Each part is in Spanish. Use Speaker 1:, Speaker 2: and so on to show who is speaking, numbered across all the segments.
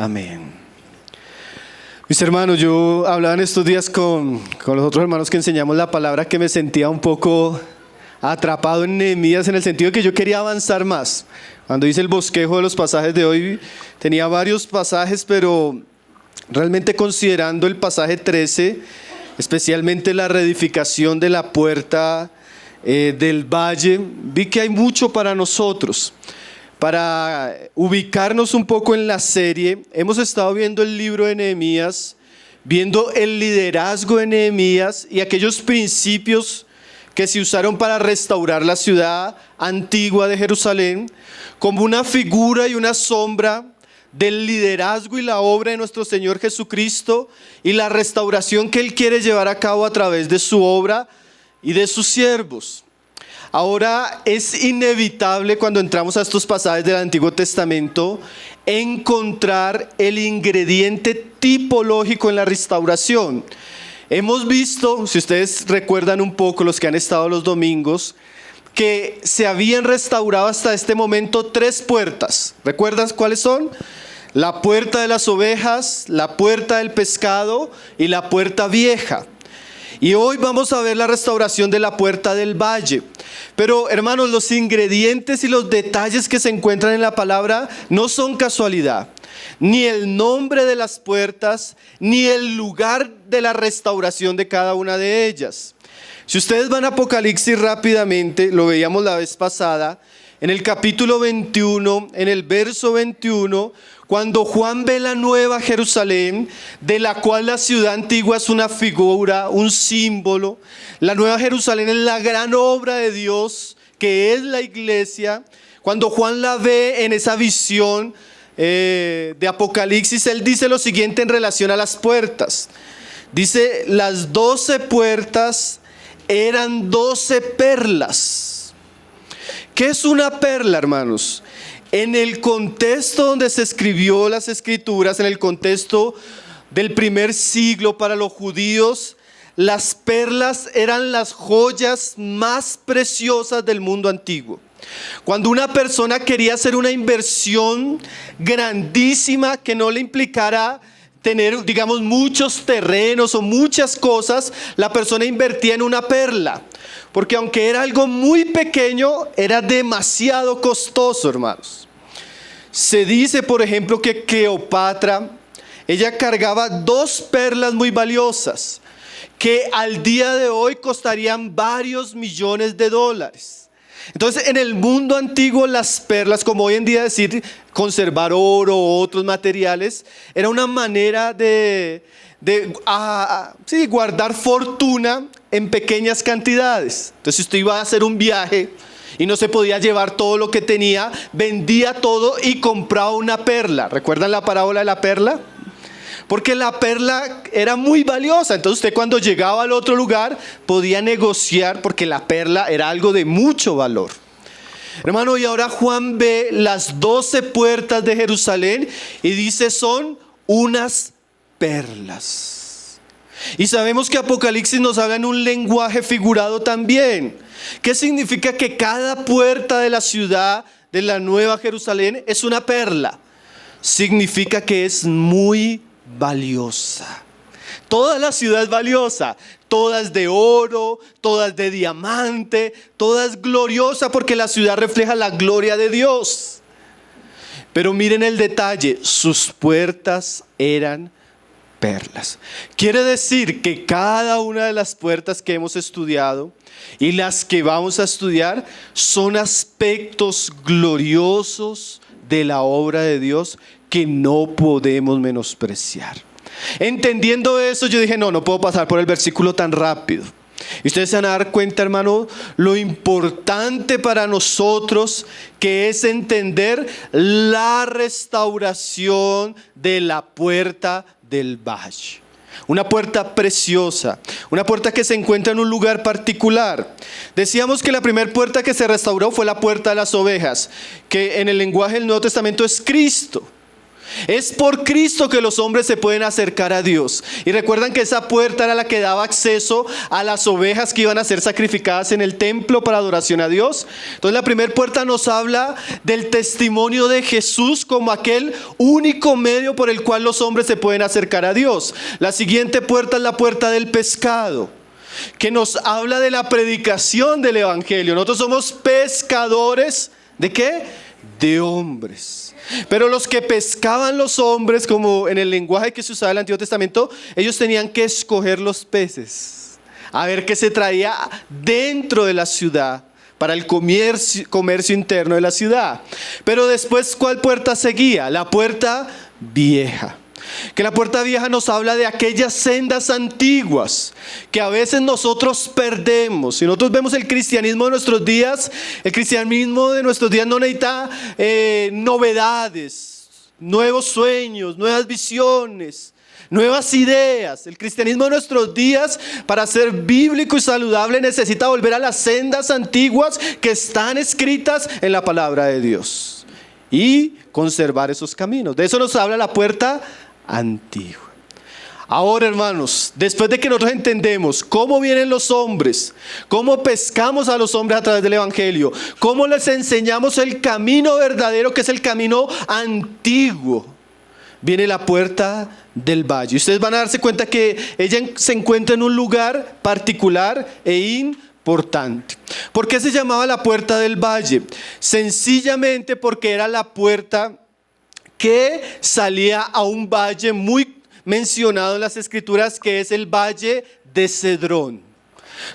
Speaker 1: Amén. Mis hermanos, yo hablaba en estos días con los otros hermanos que enseñamos la palabra, que me sentía un poco atrapado en Nehemías, en el sentido de que yo quería avanzar más. Cuando hice el bosquejo de los pasajes de hoy, tenía varios pasajes, pero realmente considerando el pasaje 13, especialmente la reedificación de la puerta del valle, vi que hay mucho para nosotros. Para ubicarnos un poco en la serie, hemos estado viendo el libro de Nehemías, viendo el liderazgo de Nehemías y aquellos principios que se usaron para restaurar la ciudad antigua de Jerusalén, como una figura y una sombra del liderazgo y la obra de nuestro Señor Jesucristo y la restauración que Él quiere llevar a cabo a través de su obra y de sus siervos. Ahora es inevitable, cuando entramos a estos pasajes del Antiguo Testamento, encontrar el ingrediente tipológico en la restauración. Hemos visto, si ustedes recuerdan un poco, los que han estado los domingos, que se habían restaurado hasta este momento 3 puertas. ¿Recuerdan cuáles son? La puerta de las ovejas, la puerta del pescado y la puerta vieja. Y hoy vamos a ver la restauración de la puerta del valle. Pero hermanos, los ingredientes y los detalles que se encuentran en la palabra no son casualidad. Ni el nombre de las puertas, ni el lugar de la restauración de cada una de ellas. Si ustedes van a Apocalipsis rápidamente, lo veíamos la vez pasada, en el capítulo 21, en el verso 21, cuando Juan ve la nueva Jerusalén, de la cual la ciudad antigua es una figura, un símbolo. La nueva Jerusalén es la gran obra de Dios, que es la iglesia. Cuando Juan la ve en esa visión de Apocalipsis, él dice lo siguiente en relación a las puertas. Dice, las 12 puertas eran 12 perlas. ¿Qué es una perla, hermanos? En el contexto donde se escribió las escrituras, en el contexto del primer siglo para los judíos, las perlas eran las joyas más preciosas del mundo antiguo. Cuando una persona quería hacer una inversión grandísima que no le implicara tener, digamos, muchos terrenos o muchas cosas, la persona invertía en una perla. Porque aunque era algo muy pequeño, era demasiado costoso, hermanos. Se dice, por ejemplo, que Cleopatra, ella cargaba 2 perlas muy valiosas, que al día de hoy costarían varios millones de dólares. Entonces, en el mundo antiguo, las perlas, como hoy en día decir conservar oro o otros materiales, era una manera de guardar fortuna en pequeñas cantidades. Entonces, si usted iba a hacer un viaje y no se podía llevar todo lo que tenía, vendía todo y compraba una perla. ¿Recuerdan la parábola de la perla? Porque la perla era muy valiosa. Entonces usted, cuando llegaba al otro lugar, podía negociar, porque la perla era algo de mucho valor. Hermano, y ahora Juan ve las 12 puertas de Jerusalén y dice, son unas perlas. Y sabemos que Apocalipsis nos habla en un lenguaje figurado también. ¿Qué significa? Que cada puerta de la ciudad de la Nueva Jerusalén es una perla. Significa que es muy valiosa. Toda la ciudad es valiosa. Todas de oro, todas de diamante, todas gloriosas, porque la ciudad refleja la gloria de Dios. Pero miren el detalle, sus puertas eran perlas. Quiere decir que cada una de las puertas que hemos estudiado y las que vamos a estudiar son aspectos gloriosos de la obra de Dios que no podemos menospreciar. Entendiendo eso, yo dije, no puedo pasar por el versículo tan rápido. Y ustedes se van a dar cuenta, hermano, lo importante para nosotros que es entender la restauración de la puerta del valle. Una puerta preciosa, una puerta que se encuentra en un lugar particular. Decíamos que la primera puerta que se restauró fue la puerta de las ovejas, que en el lenguaje del Nuevo Testamento es Cristo. Es por Cristo que los hombres se pueden acercar a Dios. Y recuerdan que esa puerta era la que daba acceso a las ovejas que iban a ser sacrificadas en el templo para adoración a Dios. Entonces la primera puerta nos habla del testimonio de Jesús como aquel único medio por el cual los hombres se pueden acercar a Dios. La siguiente puerta es la puerta del pescado, que nos habla de la predicación del evangelio. Nosotros somos pescadores, ¿de qué? De hombres. Pero los que pescaban los hombres, como en el lenguaje que se usaba en el Antiguo Testamento, ellos tenían que escoger los peces, a ver qué se traía dentro de la ciudad, para el comercio interno de la ciudad. Pero después, ¿cuál puerta seguía? La puerta vieja. Que la puerta vieja nos habla de aquellas sendas antiguas que a veces nosotros perdemos. Si nosotros vemos el cristianismo de nuestros días, el cristianismo de nuestros días no necesita novedades, nuevos sueños, nuevas visiones, nuevas ideas. El cristianismo de nuestros días, para ser bíblico y saludable, necesita volver a las sendas antiguas que están escritas en la palabra de Dios y conservar esos caminos. De eso nos habla la puerta antigua. Ahora, hermanos, después de que nosotros entendemos cómo vienen los hombres, cómo pescamos a los hombres a través del evangelio, cómo les enseñamos el camino verdadero, que es el camino antiguo, viene la puerta del valle. Ustedes van a darse cuenta que ella se encuentra en un lugar particular e importante. ¿Por qué se llamaba la puerta del valle? Sencillamente porque era la puerta que salía a un valle muy mencionado en las escrituras, que es el valle de Cedrón.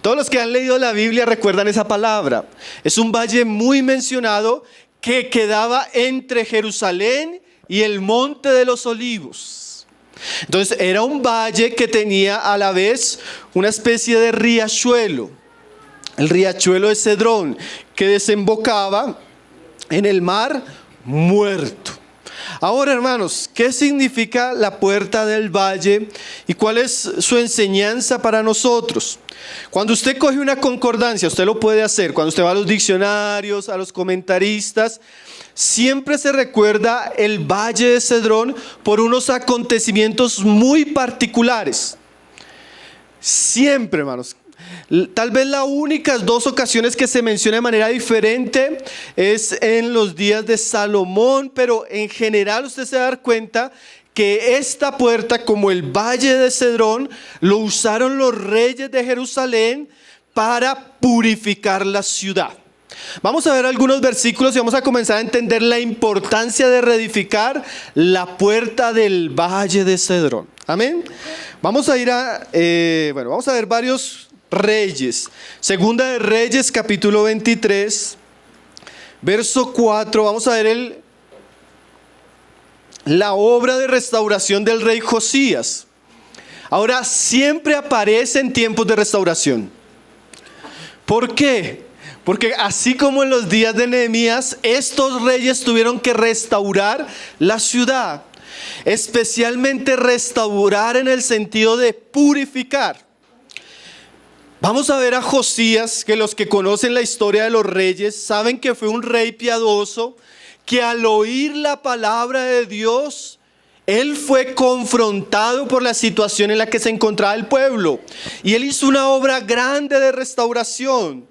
Speaker 1: Todos los que han leído la Biblia recuerdan esa palabra. Es un valle muy mencionado que quedaba entre Jerusalén y el Monte de los Olivos. Entonces era un valle que tenía a la vez una especie de riachuelo, el riachuelo de Cedrón, que desembocaba en el mar Muerto. Ahora, hermanos, ¿qué significa la puerta del valle y cuál es su enseñanza para nosotros? Cuando usted coge una concordancia, usted lo puede hacer. Cuando usted va a los diccionarios, a los comentaristas, siempre se recuerda el valle de Cedrón por unos acontecimientos muy particulares. Siempre, hermanos. Tal vez las únicas dos ocasiones que se menciona de manera diferente es en los días de Salomón, pero en general usted se va a dar cuenta que esta puerta, como el valle de Cedrón, lo usaron los reyes de Jerusalén para purificar la ciudad. Vamos a ver algunos versículos y vamos a comenzar a entender la importancia de reedificar la puerta del valle de Cedrón. Amén. Vamos a ir vamos a ver varios Reyes. Segunda de Reyes, capítulo 23, verso 4. Vamos a ver la obra de restauración del rey Josías. Ahora, siempre aparece en tiempos de restauración. ¿Por qué? Porque así como en los días de Nehemías, estos reyes tuvieron que restaurar la ciudad. Especialmente restaurar en el sentido de purificar. Vamos a ver a Josías, que los que conocen la historia de los reyes saben que fue un rey piadoso, que al oír la palabra de Dios, él fue confrontado por la situación en la que se encontraba el pueblo. Y él hizo una obra grande de restauración.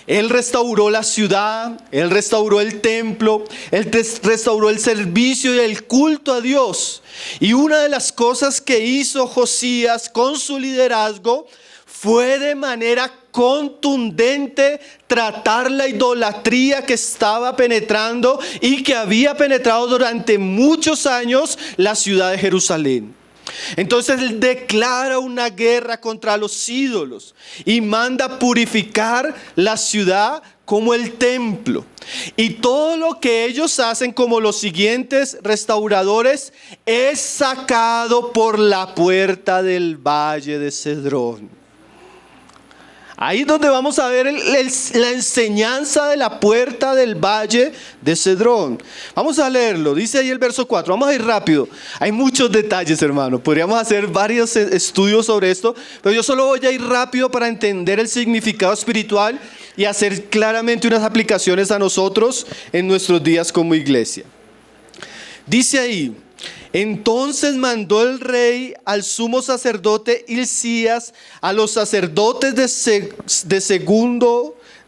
Speaker 1: Él restauró la ciudad, él restauró el templo, él restauró el servicio y el culto a Dios. Y una de las cosas que hizo Josías con su liderazgo fue de manera contundente tratar la idolatría que estaba penetrando y que había penetrado durante muchos años la ciudad de Jerusalén. Entonces él declara una guerra contra los ídolos y manda purificar la ciudad como el templo. Y todo lo que ellos hacen, como los siguientes restauradores, es sacado por la puerta del valle de Cedrón. Ahí es donde vamos a ver la enseñanza de la puerta del valle de Cedrón. Vamos a leerlo, dice ahí el verso 4. Vamos a ir rápido. Hay muchos detalles, hermano. Podríamos hacer varios estudios sobre esto, pero yo solo voy a ir rápido para entender el significado espiritual y hacer claramente unas aplicaciones a nosotros en nuestros días como iglesia. Dice ahí: Entonces mandó el rey al sumo sacerdote Hilcías, a los sacerdotes de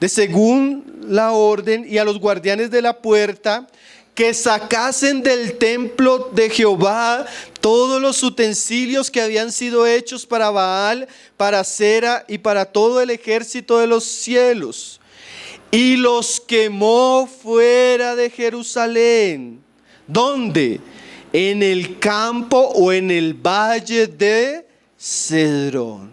Speaker 1: según la orden y a los guardianes de la puerta, que sacasen del templo de Jehová todos los utensilios que habían sido hechos para Baal, para Acera y para todo el ejército de los cielos, y los quemó fuera de Jerusalén. ¿Dónde? En el campo o en el valle de Cedrón.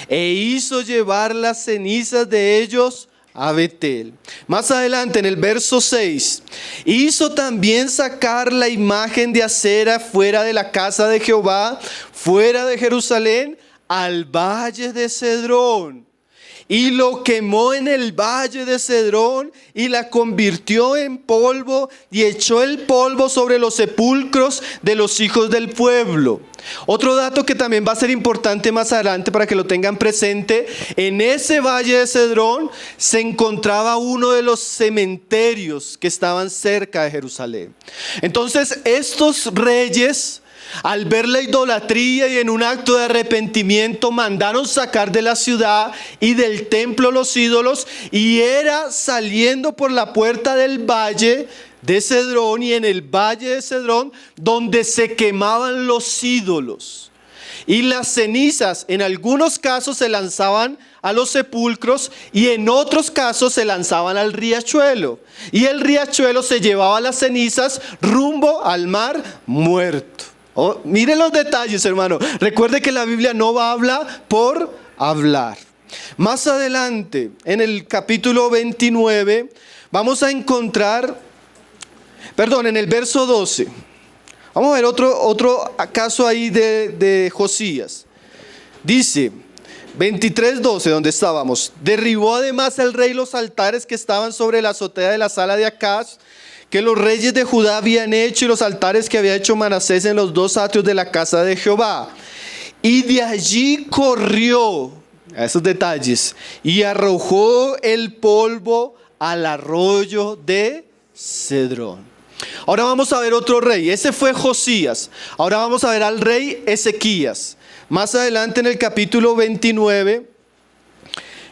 Speaker 1: E hizo llevar las cenizas de ellos a Betel. Más adelante en el verso 6, hizo también sacar la imagen de Acera fuera de la casa de Jehová, fuera de Jerusalén, al valle de Cedrón. Y lo quemó en el valle de Cedrón y la convirtió en polvo y echó el polvo sobre los sepulcros de los hijos del pueblo. Otro dato que también va a ser importante más adelante para que lo tengan presente: en ese valle de Cedrón se encontraba uno de los cementerios que estaban cerca de Jerusalén. Entonces estos reyes, al ver la idolatría y en un acto de arrepentimiento, mandaron sacar de la ciudad y del templo los ídolos, y era saliendo por la puerta del valle de Cedrón y en el valle de Cedrón donde se quemaban los ídolos. Y las cenizas en algunos casos se lanzaban a los sepulcros y en otros casos se lanzaban al riachuelo. Y el riachuelo se llevaba las cenizas rumbo al mar Muerto. Oh, miren los detalles, hermano. Recuerde que la Biblia no habla por hablar. Más adelante, en el capítulo 29, vamos a encontrar, en el verso 12. Vamos a ver otro caso ahí de Josías. Dice, 23:12, donde estábamos. Derribó además el rey los altares que estaban sobre la azotea de la sala de Acaz, que los reyes de Judá habían hecho, y los altares que había hecho Manasés en los dos atrios de la casa de Jehová. Y de allí corrió, a esos detalles, y arrojó el polvo al arroyo de Cedrón. Ahora vamos a ver otro rey. Ese fue Josías. Ahora vamos a ver al rey Ezequías. Más adelante en el capítulo 29,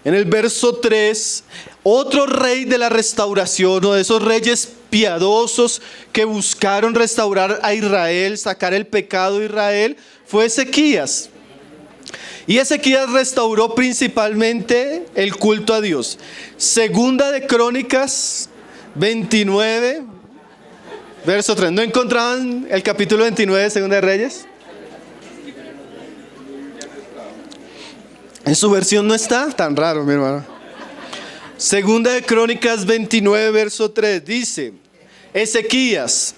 Speaker 1: en el verso 3, otro rey de la restauración, uno de esos reyes piadosos que buscaron restaurar a Israel, sacar el pecado de Israel, fue Ezequías. Y Ezequías restauró principalmente el culto a Dios. Segunda de Crónicas 29, verso 3. ¿No encontraban el capítulo 29 de Segunda de Reyes? En su versión no está, tan raro, mi hermano. Segunda de Crónicas 29, verso 3, dice: Ezequías,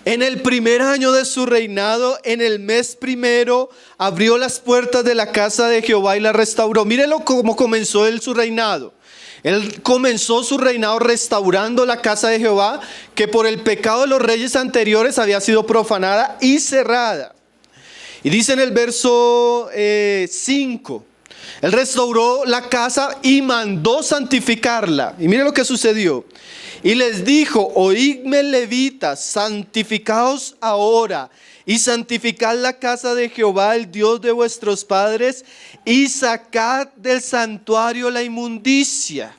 Speaker 1: en el primer año de su reinado, en el mes primero, abrió las puertas de la casa de Jehová y la restauró. Mírenlo cómo comenzó él su reinado. Él comenzó su reinado restaurando la casa de Jehová, que por el pecado de los reyes anteriores había sido profanada y cerrada. Y dice en el verso 5, él restauró la casa y mandó santificarla. Y mire lo que sucedió. Y les dijo: oídme, levitas, santificaos ahora y santificad la casa de Jehová, el Dios de vuestros padres, y sacad del santuario la inmundicia.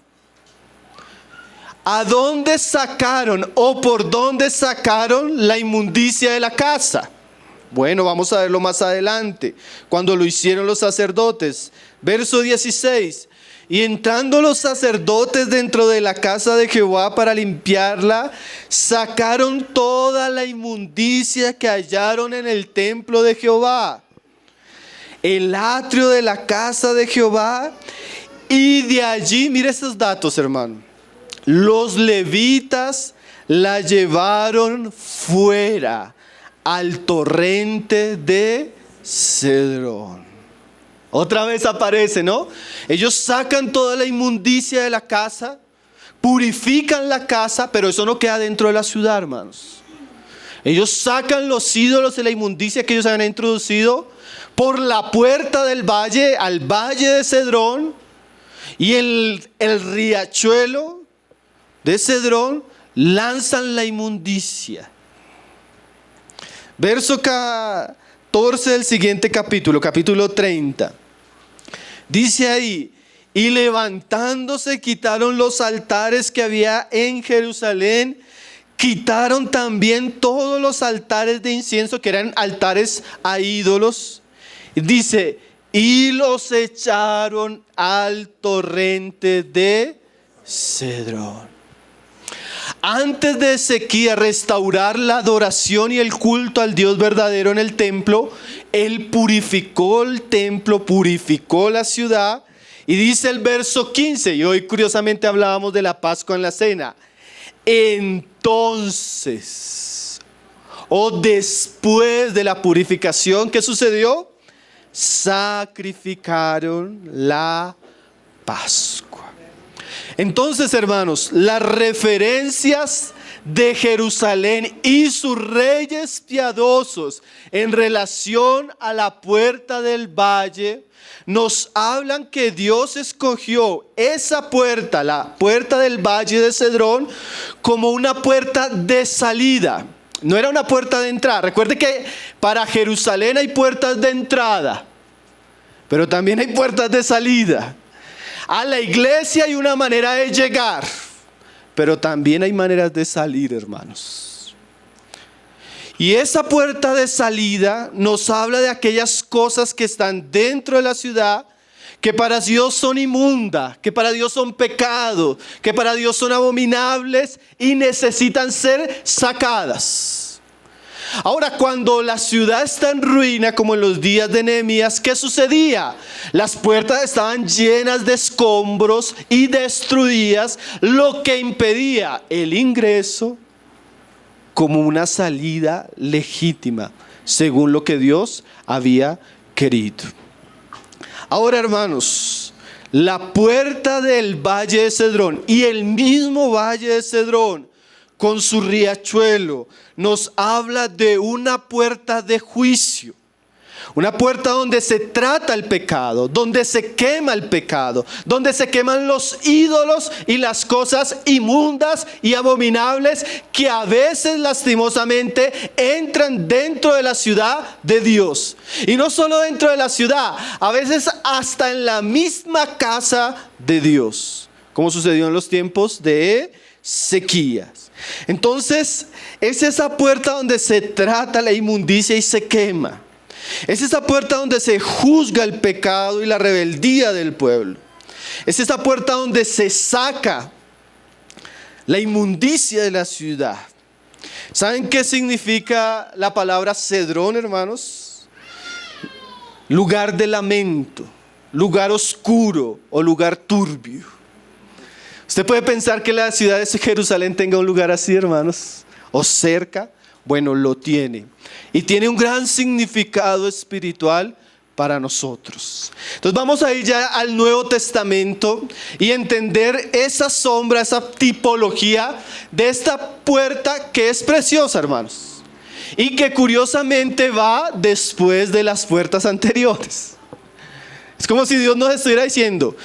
Speaker 1: ¿A dónde sacaron o por dónde sacaron la inmundicia de la casa? Bueno, vamos a verlo más adelante, cuando lo hicieron los sacerdotes. Verso 16. Y entrando los sacerdotes dentro de la casa de Jehová para limpiarla, sacaron toda la inmundicia que hallaron en el templo de Jehová, el atrio de la casa de Jehová, y de allí, mire estos datos, hermano, los levitas la llevaron fuera al torrente de Cedrón. Otra vez aparece, ¿no? Ellos sacan toda la inmundicia de la casa, purifican la casa, pero eso no queda dentro de la ciudad, hermanos. Ellos sacan los ídolos de la inmundicia que ellos habían introducido por la puerta del valle, al valle de Cedrón, y el riachuelo de Cedrón lanzan la inmundicia. Verso 14 del siguiente capítulo, capítulo 30. Dice ahí: y levantándose quitaron los altares que había en Jerusalén, quitaron también todos los altares de incienso, que eran altares a ídolos. Dice: y los echaron al torrente de Cedrón. Antes de Ezequías restaurar la adoración y el culto al Dios verdadero en el templo, él purificó el templo, purificó la ciudad. Y dice el verso 15, y hoy curiosamente hablábamos de la Pascua en la cena. Entonces, o después de la purificación, ¿qué sucedió? Sacrificaron la Pascua. Entonces, hermanos, las referencias de Jerusalén y sus reyes piadosos en relación a la puerta del valle nos hablan que Dios escogió esa puerta, la puerta del valle de Cedrón, como una puerta de salida. No era una puerta de entrada. Recuerde que para Jerusalén hay puertas de entrada, pero también hay puertas de salida. A la iglesia hay una manera de llegar, pero también hay maneras de salir, hermanos. Y esa puerta de salida nos habla de aquellas cosas que están dentro de la ciudad, que para Dios son inmundas, que para Dios son pecado, que para Dios son abominables y necesitan ser sacadas. Ahora, cuando la ciudad está en ruina, como en los días de Nehemías, ¿qué sucedía? Las puertas estaban llenas de escombros y destruidas, lo que impedía el ingreso como una salida legítima, según lo que Dios había querido. Ahora, hermanos, la puerta del valle de Cedrón y el mismo valle de Cedrón, con su riachuelo, nos habla de una puerta de juicio. Una puerta donde se trata el pecado, donde se quema el pecado, donde se queman los ídolos y las cosas inmundas y abominables que a veces lastimosamente entran dentro de la ciudad de Dios. Y no solo dentro de la ciudad, a veces hasta en la misma casa de Dios, como sucedió en los tiempos de Ezequías. Entonces, es esa puerta donde se trata la inmundicia y se quema. Es esa puerta donde se juzga el pecado y la rebeldía del pueblo. Es esa puerta donde se saca la inmundicia de la ciudad. ¿Saben qué significa la palabra Cedrón, hermanos? Lugar de lamento, lugar oscuro o lugar turbio. ¿Usted puede pensar que la ciudad de Jerusalén tenga un lugar así, hermanos? ¿O cerca? Bueno, lo tiene. Y tiene un gran significado espiritual para nosotros. Entonces vamos a ir ya al Nuevo Testamento y entender esa sombra, esa tipología de esta puerta que es preciosa, hermanos. Y que curiosamente va después de las puertas anteriores. Es como si Dios nos estuviera diciendo: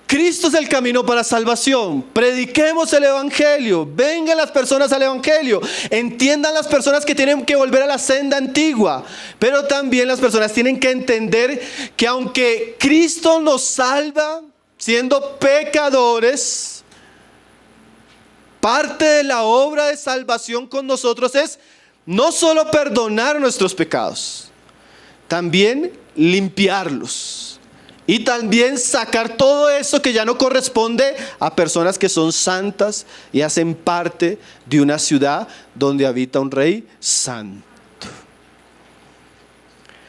Speaker 1: Cristo es el camino para salvación. Prediquemos el evangelio. Vengan las personas al evangelio. Entiendan las personas que tienen que volver a la senda antigua. Pero también las personas tienen que entender que aunque Cristo nos salva siendo pecadores, parte de la obra de salvación con nosotros es no solo perdonar nuestros pecados, también limpiarlos. Y también sacar todo eso que ya no corresponde a personas que son santas y hacen parte de una ciudad donde habita un rey santo.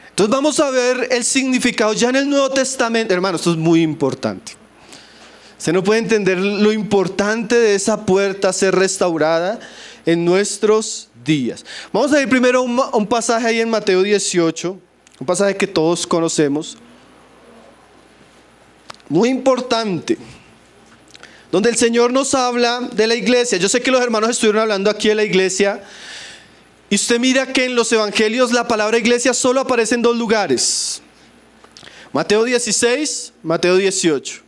Speaker 1: Entonces vamos a ver el significado ya en el Nuevo Testamento. Hermanos, esto es muy importante. Usted no puede entender lo importante de esa puerta ser restaurada en nuestros días. Vamos a ir primero a un pasaje ahí en Mateo 18, un pasaje que todos conocemos. Muy importante, donde el Señor nos habla de la iglesia. Yo sé que los hermanos estuvieron hablando aquí de la iglesia, y usted mira que en los evangelios la palabra iglesia solo aparece en dos lugares: Mateo 16, Mateo 18.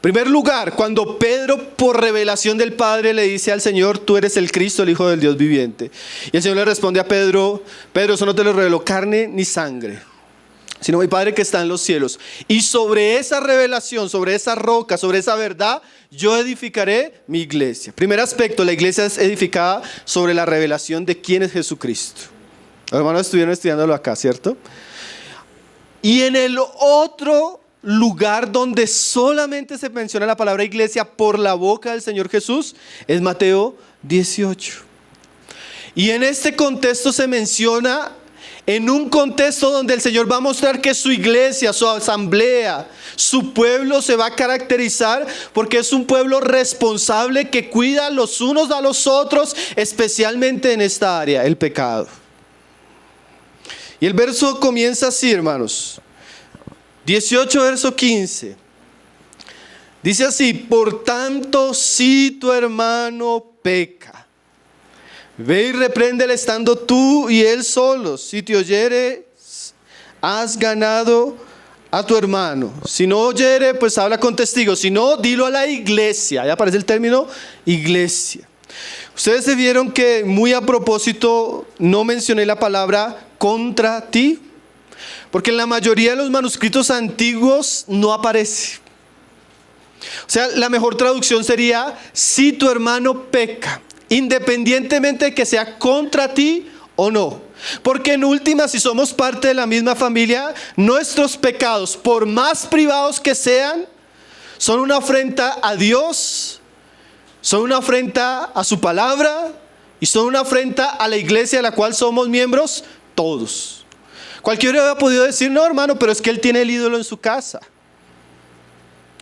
Speaker 1: primer lugar, cuando Pedro, por revelación del Padre, le dice al Señor: tú eres el Cristo, el Hijo del Dios viviente. Y el Señor le responde a Pedro: Pedro, eso no te lo reveló carne ni sangre, sino mi Padre que está en los cielos. Y sobre esa revelación, sobre esa roca, sobre esa verdad, yo edificaré mi iglesia. Primer aspecto, la iglesia es edificada sobre la revelación de quién es Jesucristo. Los hermanos estuvieron estudiándolo acá, ¿cierto? Y en el otro lugar donde solamente se menciona la palabra iglesia por la boca del Señor Jesús es Mateo 18. Y en este contexto se menciona en un contexto donde el Señor va a mostrar que su iglesia, su asamblea, su pueblo se va a caracterizar porque es un pueblo responsable que cuida los unos a los otros, especialmente en esta área, el pecado. Y el verso comienza así, hermanos. 18, verso 15. Dice así: por tanto, si tu hermano peca, ve y repréndele estando tú y él solos. Si te oyere, has ganado a tu hermano. Si no oyere, pues habla con testigos. Si no, dilo a la iglesia. Ya aparece el término iglesia. Ustedes se vieron que muy a propósito no mencioné la palabra contra ti, porque en la mayoría de los manuscritos antiguos no aparece. O sea, la mejor traducción sería: si tu hermano peca, independientemente de que sea contra ti o no. Porque en última, si somos parte de la misma familia, nuestros pecados, por más privados que sean, son una afrenta a Dios, son una afrenta a su palabra y son una afrenta a la iglesia de la cual somos miembros todos. Cualquiera hubiera podido decir: no, hermano, pero es que él tiene el ídolo en su casa,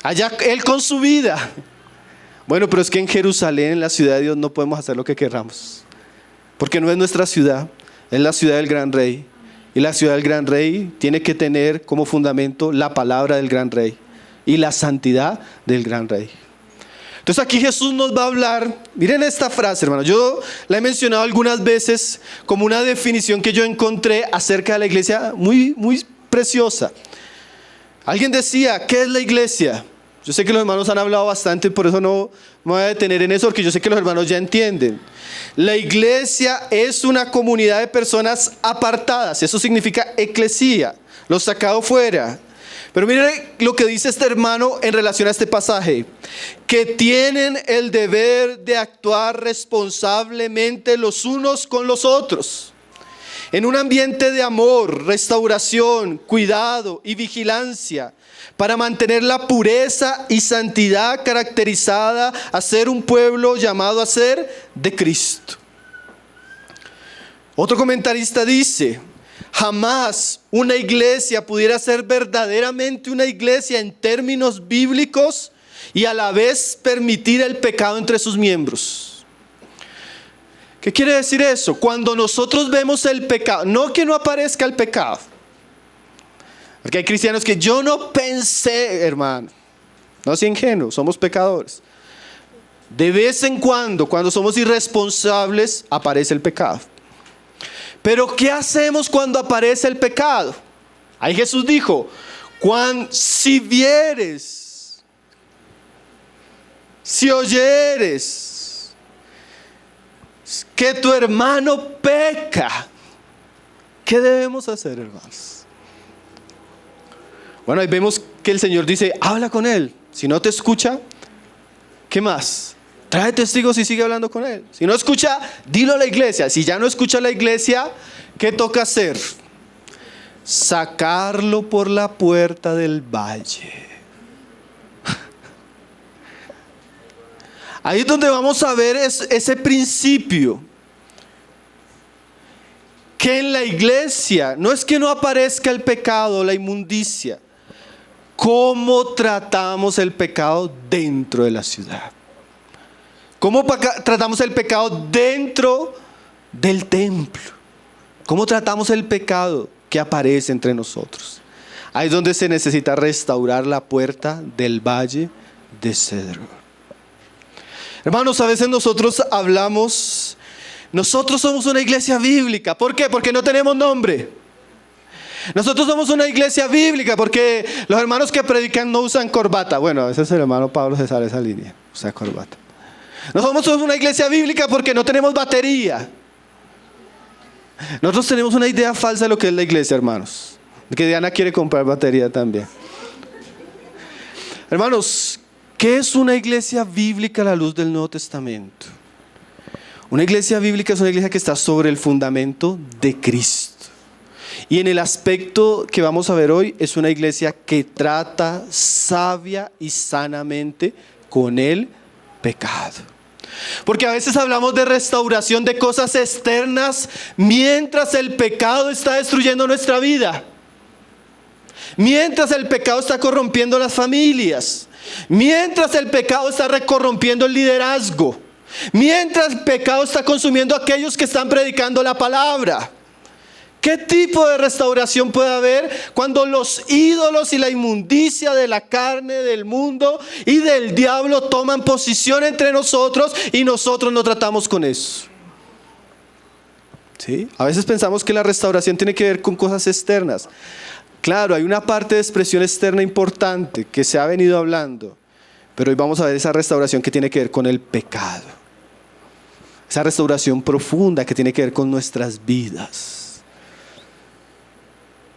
Speaker 1: allá él con su vida. Bueno, pero es que en Jerusalén, en la ciudad de Dios, no podemos hacer lo que queramos, porque no es nuestra ciudad, es la ciudad del gran rey. Y la ciudad del gran rey tiene que tener como fundamento la palabra del gran rey y la santidad del gran rey. Entonces aquí Jesús nos va a hablar. Miren esta frase, hermano. Yo la he mencionado algunas veces como una definición que yo encontré acerca de la iglesia muy, muy preciosa. Alguien decía: ¿qué es la iglesia? Yo sé que los hermanos han hablado bastante, por eso no me voy a detener en eso, porque yo sé que los hermanos ya entienden. La iglesia es una comunidad de personas apartadas. Eso significa eclesía, los sacados fuera. Pero mire lo que dice este hermano en relación a este pasaje: que tienen el deber de actuar responsablemente los unos con los otros, en un ambiente de amor, restauración, cuidado y vigilancia, para mantener la pureza y santidad caracterizada a ser un pueblo llamado a ser de Cristo. Otro comentarista dice: jamás una iglesia pudiera ser verdaderamente una iglesia en términos bíblicos y a la vez permitir el pecado entre sus miembros. ¿Qué quiere decir eso? Cuando nosotros vemos el pecado, no que no aparezca el pecado, porque hay cristianos que yo no pensé, hermano, no sean ingenuos, somos pecadores. De vez en cuando somos irresponsables, aparece el pecado. Pero ¿qué hacemos cuando aparece el pecado? Ahí Jesús dijo: si vieres, si oyeres que tu hermano peca, ¿qué debemos hacer, hermanos? Bueno, ahí vemos que el Señor dice: habla con él. Si no te escucha, ¿qué más? Trae testigos y sigue hablando con él. Si no escucha, dilo a la iglesia. Si ya no escucha a la iglesia, ¿qué toca hacer? Sacarlo por la puerta del valle. Ahí es donde vamos a ver ese principio. Que en la iglesia no es que no aparezca el pecado, la inmundicia. ¿Cómo tratamos el pecado dentro de la ciudad? ¿Cómo tratamos el pecado dentro del templo? ¿Cómo tratamos el pecado que aparece entre nosotros? Ahí es donde se necesita restaurar la puerta del valle de Cedro. Hermanos, a veces nosotros hablamos, nosotros somos una iglesia bíblica. ¿Por qué? Porque no tenemos nombre. Nosotros somos una iglesia bíblica porque los hermanos que predican no usan corbata. Bueno, a veces el hermano Pablo se sale esa línea, usa corbata. Nosotros somos una iglesia bíblica porque no tenemos batería. Nosotros tenemos una idea falsa de lo que es la iglesia, hermanos. Que Diana quiere comprar batería también. Hermanos, ¿qué es una iglesia bíblica a la luz del Nuevo Testamento? Una iglesia bíblica es una iglesia que está sobre el fundamento de Cristo. Y en el aspecto que vamos a ver hoy, es una iglesia que trata sabia y sanamente con el pecado. Porque a veces hablamos de restauración de cosas externas mientras el pecado está destruyendo nuestra vida. Mientras el pecado está corrompiendo las familias. Mientras el pecado está corrompiendo el liderazgo. Mientras el pecado está consumiendo a aquellos que están predicando la palabra. ¿Qué tipo de restauración puede haber cuando los ídolos y la inmundicia de la carne, del mundo y del diablo toman posición entre nosotros y nosotros no tratamos con eso? ¿Sí? A veces pensamos que la restauración tiene que ver con cosas externas. Claro, hay una parte de expresión externa importante que se ha venido hablando, pero hoy vamos a ver esa restauración que tiene que ver con el pecado. Esa restauración profunda que tiene que ver con nuestras vidas.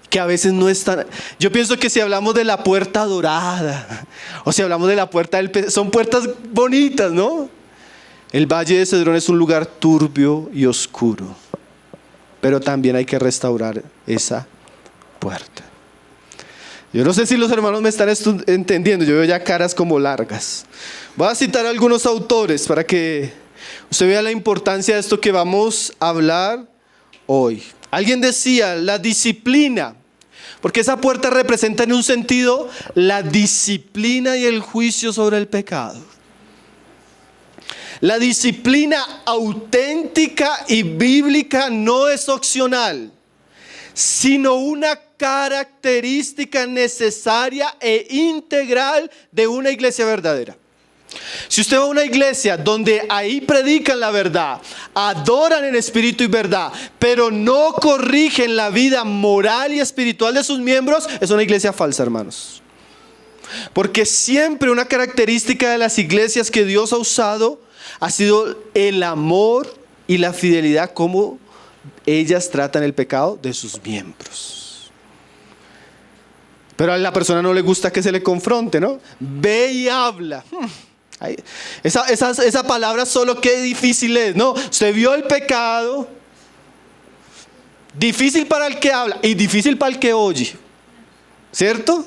Speaker 1: Que a veces no es tan... Yo pienso que si hablamos de la puerta dorada, o si hablamos de la puerta del... Son puertas bonitas, ¿no? El Valle de Cedrón es un lugar turbio y oscuro, pero también hay que restaurar esa puerta. Yo no sé si los hermanos me están entendiendo, yo veo ya caras como largas. Voy a citar a algunos autores para que usted vea la importancia de esto que vamos a hablar hoy. Alguien decía, la disciplina, porque esa puerta representa en un sentido la disciplina y el juicio sobre el pecado. La disciplina auténtica y bíblica no es opcional, sino una característica necesaria e integral de una iglesia verdadera. Si usted va a una iglesia donde ahí predican la verdad, adoran en espíritu y verdad, pero no corrigen la vida moral y espiritual de sus miembros, es una iglesia falsa, hermanos. Porque siempre una característica de las iglesias que Dios ha usado ha sido el amor y la fidelidad, como ellas tratan el pecado de sus miembros. Pero a la persona no le gusta que se le confronte, ¿no? Ve y habla. Esa palabra solo qué difícil es, ¿no? Usted vio el pecado, difícil para el que habla y difícil para el que oye, ¿cierto?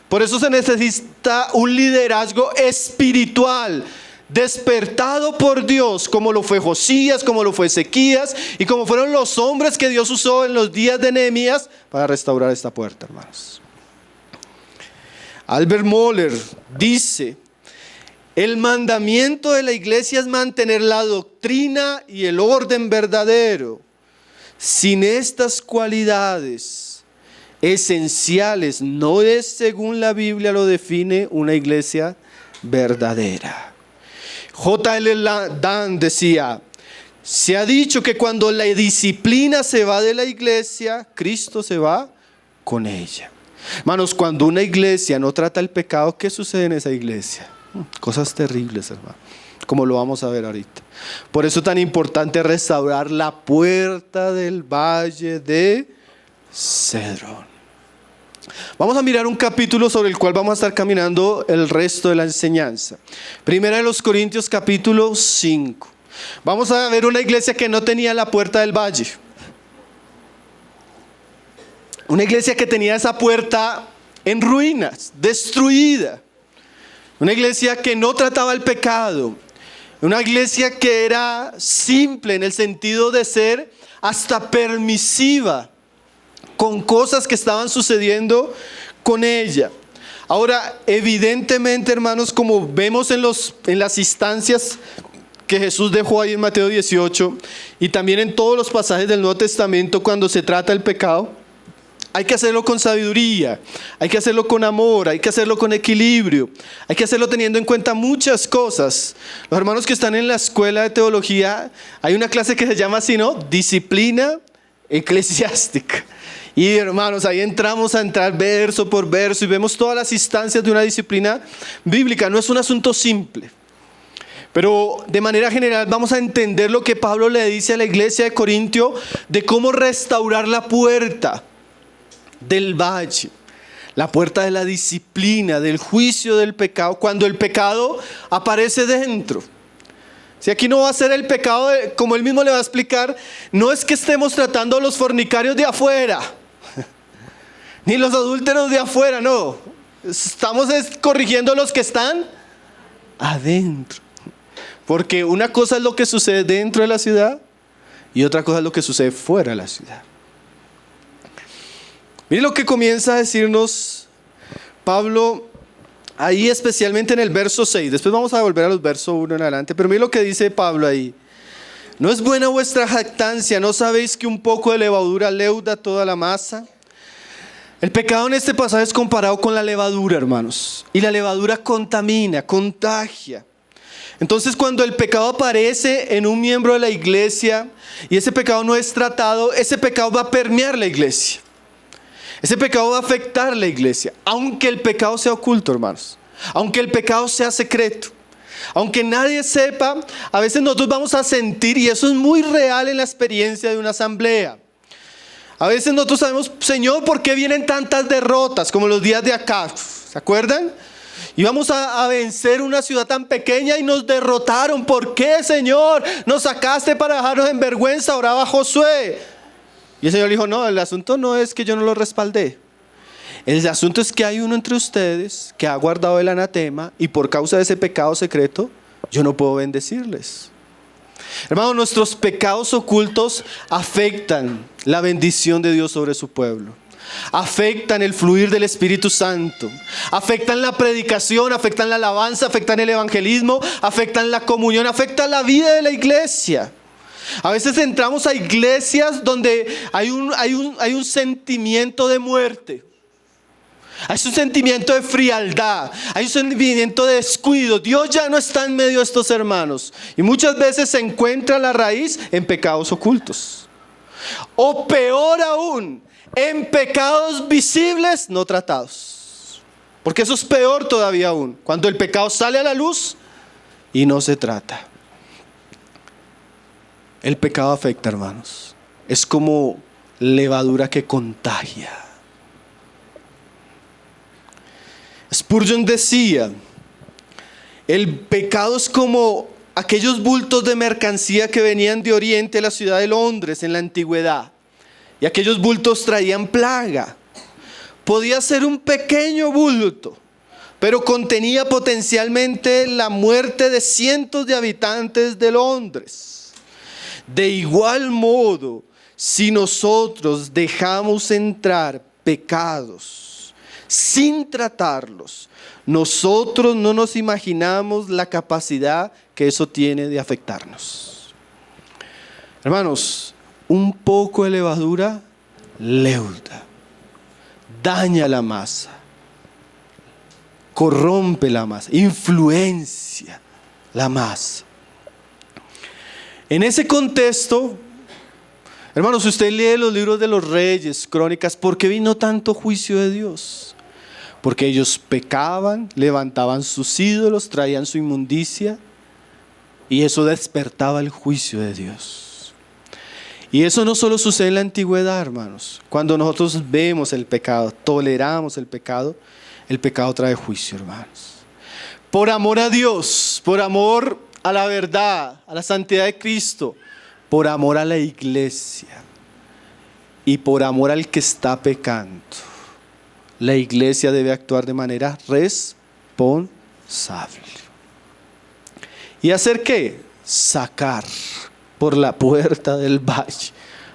Speaker 1: Por eso se necesita un liderazgo espiritual, despertado por Dios, como lo fue Josías, como lo fue Ezequías y como fueron los hombres que Dios usó en los días de Nehemías para restaurar esta puerta, hermanos. Albert Mohler dice: el mandamiento de la iglesia es mantener la doctrina y el orden verdadero. Sin estas cualidades esenciales, no es, según la Biblia lo define, una iglesia verdadera. J.L. Dan decía: se ha dicho que cuando la disciplina se va de la iglesia, Cristo se va con ella. Hermanos, cuando una iglesia no trata el pecado, ¿qué sucede en esa iglesia? Cosas terribles, hermano, como lo vamos a ver ahorita. Por eso es tan importante restaurar la puerta del Valle de Cedrón. Vamos a mirar un capítulo sobre el cual vamos a estar caminando el resto de la enseñanza. Primera de los Corintios, capítulo 5. Vamos a ver una iglesia que no tenía la puerta del valle. Una iglesia que tenía esa puerta en ruinas, destruida. Una iglesia que no trataba el pecado. Una iglesia que era simple en el sentido de ser hasta permisiva con cosas que estaban sucediendo con ella. Ahora, evidentemente, hermanos, como vemos en las instancias que Jesús dejó ahí en Mateo 18 y también en todos los pasajes del Nuevo Testamento, cuando se trata el pecado, hay que hacerlo con sabiduría, hay que hacerlo con amor, hay que hacerlo con equilibrio, hay que hacerlo teniendo en cuenta muchas cosas. Los hermanos que están en la escuela de teología, hay una clase que se llama así, ¿no? Disciplina eclesiástica. Y hermanos, ahí entramos a entrar verso por verso y vemos todas las instancias de una disciplina bíblica. No es un asunto simple. Pero de manera general vamos a entender lo que Pablo le dice a la iglesia de Corintio de cómo restaurar la puerta del valle, la puerta de la disciplina, del juicio del pecado, cuando el pecado aparece dentro. Si aquí no va a ser el pecado, como él mismo le va a explicar, no es que estemos tratando a los fornicarios de afuera, ni los adúlteros de afuera, no. Estamos corrigiendo a los que están adentro. Porque una cosa es lo que sucede dentro de la ciudad y otra cosa es lo que sucede fuera de la ciudad. Mire lo que comienza a decirnos Pablo ahí, especialmente en el verso 6. Después vamos a volver a los versos 1 en adelante, pero mire lo que dice Pablo ahí. ¿No es buena vuestra jactancia? ¿No sabéis que un poco de levadura leuda toda la masa? El pecado en este pasaje es comparado con la levadura, hermanos. Y la levadura contamina, contagia. Entonces, cuando el pecado aparece en un miembro de la iglesia y ese pecado no es tratado, ese pecado va a permear la iglesia. Ese pecado va a afectar la iglesia, aunque el pecado sea oculto, hermanos. Aunque el pecado sea secreto. Aunque nadie sepa, a veces nosotros vamos a sentir, y eso es muy real en la experiencia de una asamblea. A veces nosotros sabemos, Señor, ¿por qué vienen tantas derrotas como los días de Acab? ¿Se acuerdan? Íbamos a vencer una ciudad tan pequeña y nos derrotaron. ¿Por qué, Señor? Nos sacaste para dejarnos en vergüenza, oraba Josué. Y el Señor dijo, no, el asunto no es que yo no lo respaldé. El asunto es que hay uno entre ustedes que ha guardado el anatema y por causa de ese pecado secreto, yo no puedo bendecirles. Hermanos, nuestros pecados ocultos afectan la bendición de Dios sobre su pueblo. Afectan el fluir del Espíritu Santo, afectan la predicación, afectan la alabanza, afectan el evangelismo, afectan la comunión, afectan la vida de la iglesia. A veces entramos a iglesias donde hay un sentimiento de muerte, hay un sentimiento de frialdad, hay un sentimiento de descuido. Dios ya no está en medio de estos hermanos y muchas veces se encuentra la raíz en pecados ocultos, o peor aún, en pecados visibles no tratados. Porque eso es peor todavía aún, cuando el pecado sale a la luz y no se trata. El pecado afecta, hermanos. Es como levadura que contagia. Spurgeon decía, el pecado es como aquellos bultos de mercancía que venían de Oriente a la ciudad de Londres en la antigüedad. Y aquellos bultos traían plaga. Podía ser un pequeño bulto, pero contenía potencialmente la muerte de cientos de habitantes de Londres. De igual modo, si nosotros dejamos entrar pecados sin tratarlos, nosotros no nos imaginamos la capacidad que eso tiene de afectarnos. Hermanos, un poco de levadura leuda, daña la masa, corrompe la masa, influencia la masa. En ese contexto, hermanos, si usted lee los libros de los reyes, crónicas, ¿por qué vino tanto juicio de Dios? Porque ellos pecaban, levantaban sus ídolos, traían su inmundicia y eso despertaba el juicio de Dios. Y eso no solo sucede en la antigüedad, hermanos. Cuando nosotros vemos el pecado, toleramos el pecado trae juicio, hermanos. Por amor a Dios, por amor a la verdad, a la santidad de Cristo, por amor a la iglesia y por amor al que está pecando, la iglesia debe actuar de manera responsable. ¿Y hacer qué? Sacar por la puerta del valle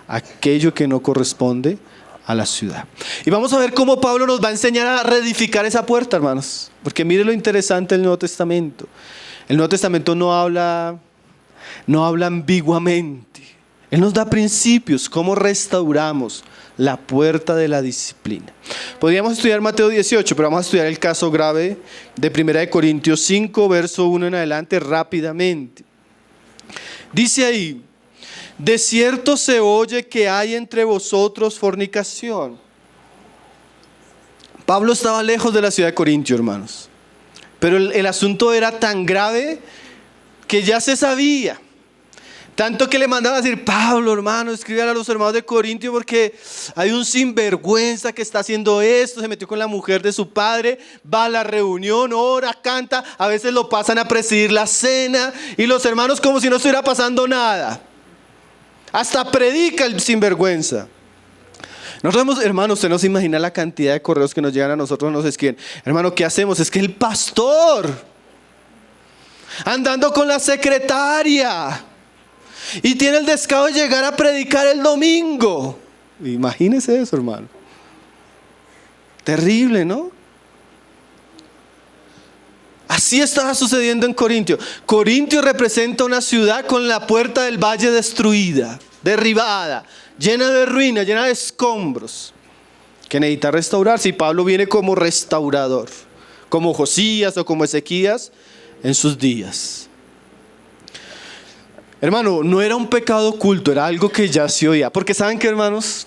Speaker 1: aquello que no corresponde a la ciudad. Y vamos a ver cómo Pablo nos va a enseñar a reedificar esa puerta, hermanos. Porque mire lo interesante del Nuevo Testamento. El Nuevo Testamento no habla ambiguamente. Él nos da principios, cómo restauramos la puerta de la disciplina. Podríamos estudiar Mateo 18, pero vamos a estudiar el caso grave de 1 Corintios 5, verso 1 en adelante rápidamente. Dice ahí, de cierto se oye que hay entre vosotros fornicación. Pablo estaba lejos de la ciudad de Corintio, hermanos. Pero el asunto era tan grave que ya se sabía. Tanto que le mandaba a decir: Pablo, hermano, escríbale a los hermanos de Corintio porque hay un sinvergüenza que está haciendo esto, se metió con la mujer de su padre, va a la reunión, ora, canta, a veces lo pasan a presidir la cena y los hermanos como si no estuviera pasando nada. Hasta predica el sinvergüenza. Nosotros, hermano, usted no se imagina la cantidad de correos que nos llegan a nosotros, nos escriben: hermano, ¿qué hacemos? Es que el pastor andando con la secretaria y tiene el descaro de llegar a predicar el domingo. Imagínese eso, hermano. Terrible, ¿no? Así estaba sucediendo en Corintio. Corintio representa una ciudad con la puerta del valle destruida, derribada, llena de ruinas, llena de escombros, que necesita restaurarse. Y Pablo viene como restaurador, como Josías o como Ezequías en sus días. Hermano, no era un pecado oculto, era algo que ya se oía. Porque ¿saben qué, hermanos?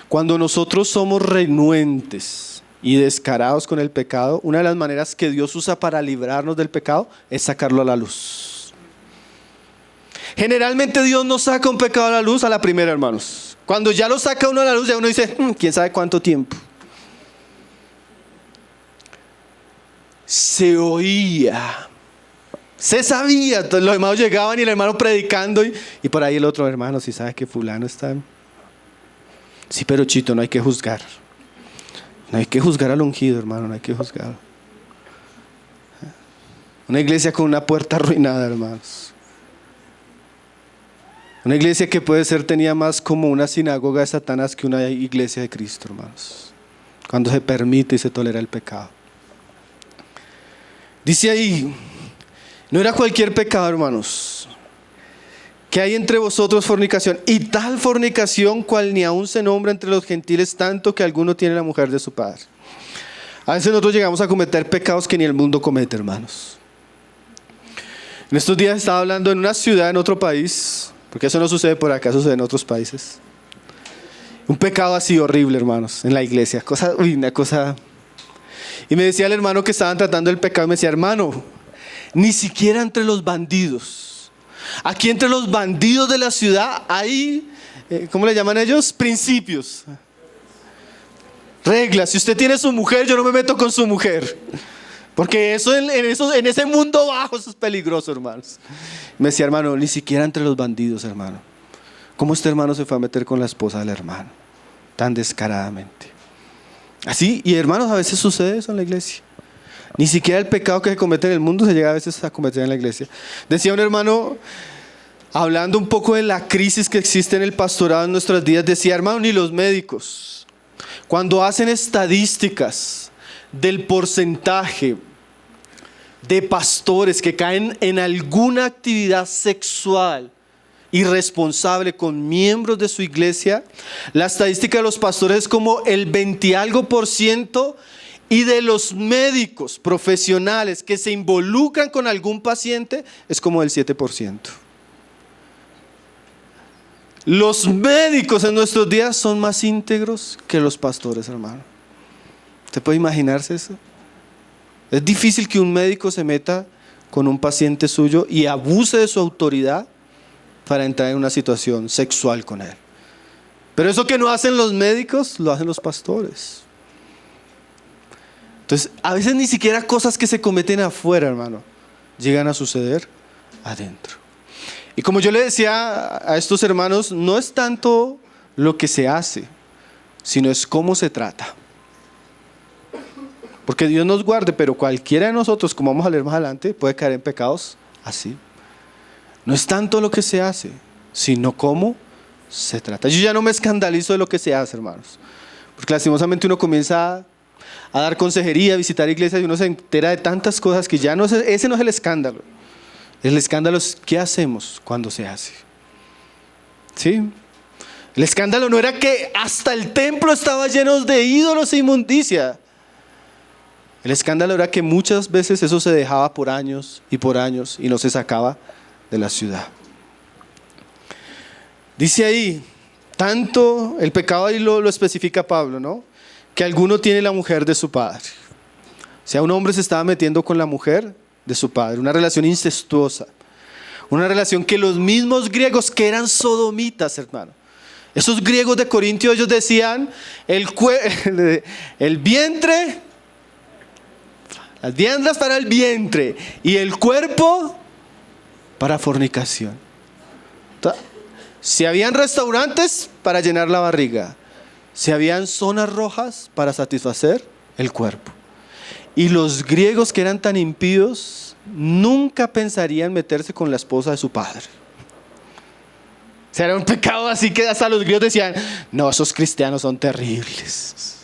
Speaker 1: Cuando nosotros somos renuentes y descarados con el pecado, una de las maneras que Dios usa para librarnos del pecado es sacarlo a la luz. Generalmente Dios no saca un pecado a la luz a la primera, hermanos. Cuando ya lo saca uno a la luz, ya uno dice: ¿quién sabe cuánto tiempo? Se oía, se sabía. Entonces los hermanos llegaban y el hermano predicando y por ahí el otro: hermano, si sabe que fulano está. Sí, pero Chito, no hay que juzgar. No hay que juzgar al ungido, hermano, no hay que juzgar. Una iglesia con una puerta arruinada, hermanos. Una iglesia que puede ser tenida más como una sinagoga de Satanás que una iglesia de Cristo, hermanos. Cuando se permite y se tolera el pecado. Dice ahí: no era cualquier pecado, hermanos, que hay entre vosotros fornicación, y tal fornicación cual ni aún se nombra entre los gentiles, tanto que alguno tiene la mujer de su padre. A veces nosotros llegamos a cometer pecados que ni el mundo comete, hermanos. En estos días estaba hablando en una ciudad en otro país, porque eso no sucede por acá, sucede en otros países. Un pecado así horrible, hermanos, en la iglesia, una cosa. Y me decía el hermano que estaban tratando el pecado, me decía: hermano, ni siquiera entre los bandidos. Aquí entre los bandidos de la ciudad hay, ¿cómo le llaman ellos? Principios. Reglas. Si usted tiene su mujer, yo no me meto con su mujer. Porque eso en ese mundo bajo, eso es peligroso, hermanos. Me decía: hermano, ni siquiera entre los bandidos, hermano. ¿Cómo este hermano se fue a meter con la esposa del hermano? Tan descaradamente. Así, y hermanos, a veces sucede eso en la iglesia. Ni siquiera el pecado que se comete en el mundo se llega a veces a cometer en la iglesia. Decía un hermano, hablando un poco de la crisis que existe en el pastorado en nuestros días, decía: hermano, ni los médicos, cuando hacen estadísticas del porcentaje de pastores que caen en alguna actividad sexual irresponsable con miembros de su iglesia, la estadística de los pastores es como el 20 y algo %, y de los médicos profesionales que se involucran con algún paciente es como el 7%. Los médicos en nuestros días son más íntegros que los pastores, hermano. ¿Usted puede imaginarse eso? Es difícil que un médico se meta con un paciente suyo y abuse de su autoridad para entrar en una situación sexual con él. Pero eso que no hacen los médicos, lo hacen los pastores. Entonces, a veces ni siquiera cosas que se cometen afuera, hermano, llegan a suceder adentro. Y como yo le decía a estos hermanos, no es tanto lo que se hace, sino es cómo se trata. Porque Dios nos guarde, pero cualquiera de nosotros, como vamos a leer más adelante, puede caer en pecados así. No es tanto lo que se hace, sino cómo se trata. Yo ya no me escandalizo de lo que se hace, hermanos. Porque lastimosamente uno comienza a dar consejería, a visitar iglesias y uno se entera de tantas cosas que ya no es, ese no es el escándalo. El escándalo es qué hacemos cuando se hace. ¿Sí? El escándalo no era que hasta el templo estaba lleno de ídolos e inmundicia. El escándalo era que muchas veces eso se dejaba por años y no se sacaba de la ciudad. Dice ahí, tanto el pecado ahí lo especifica Pablo, ¿no? Que alguno tiene la mujer de su padre. O sea, un hombre se estaba metiendo con la mujer de su padre, una relación incestuosa, una relación que los mismos griegos que eran sodomitas, hermano. Esos griegos de Corintio, ellos decían, el vientre, las viandas para el vientre y el cuerpo para fornicación. Si habían restaurantes para llenar la barriga, si habían zonas rojas para satisfacer el cuerpo. Y los griegos que eran tan impíos nunca pensarían meterse con la esposa de su padre. O sea, era un pecado así que hasta los griegos decían, no, esos cristianos son terribles.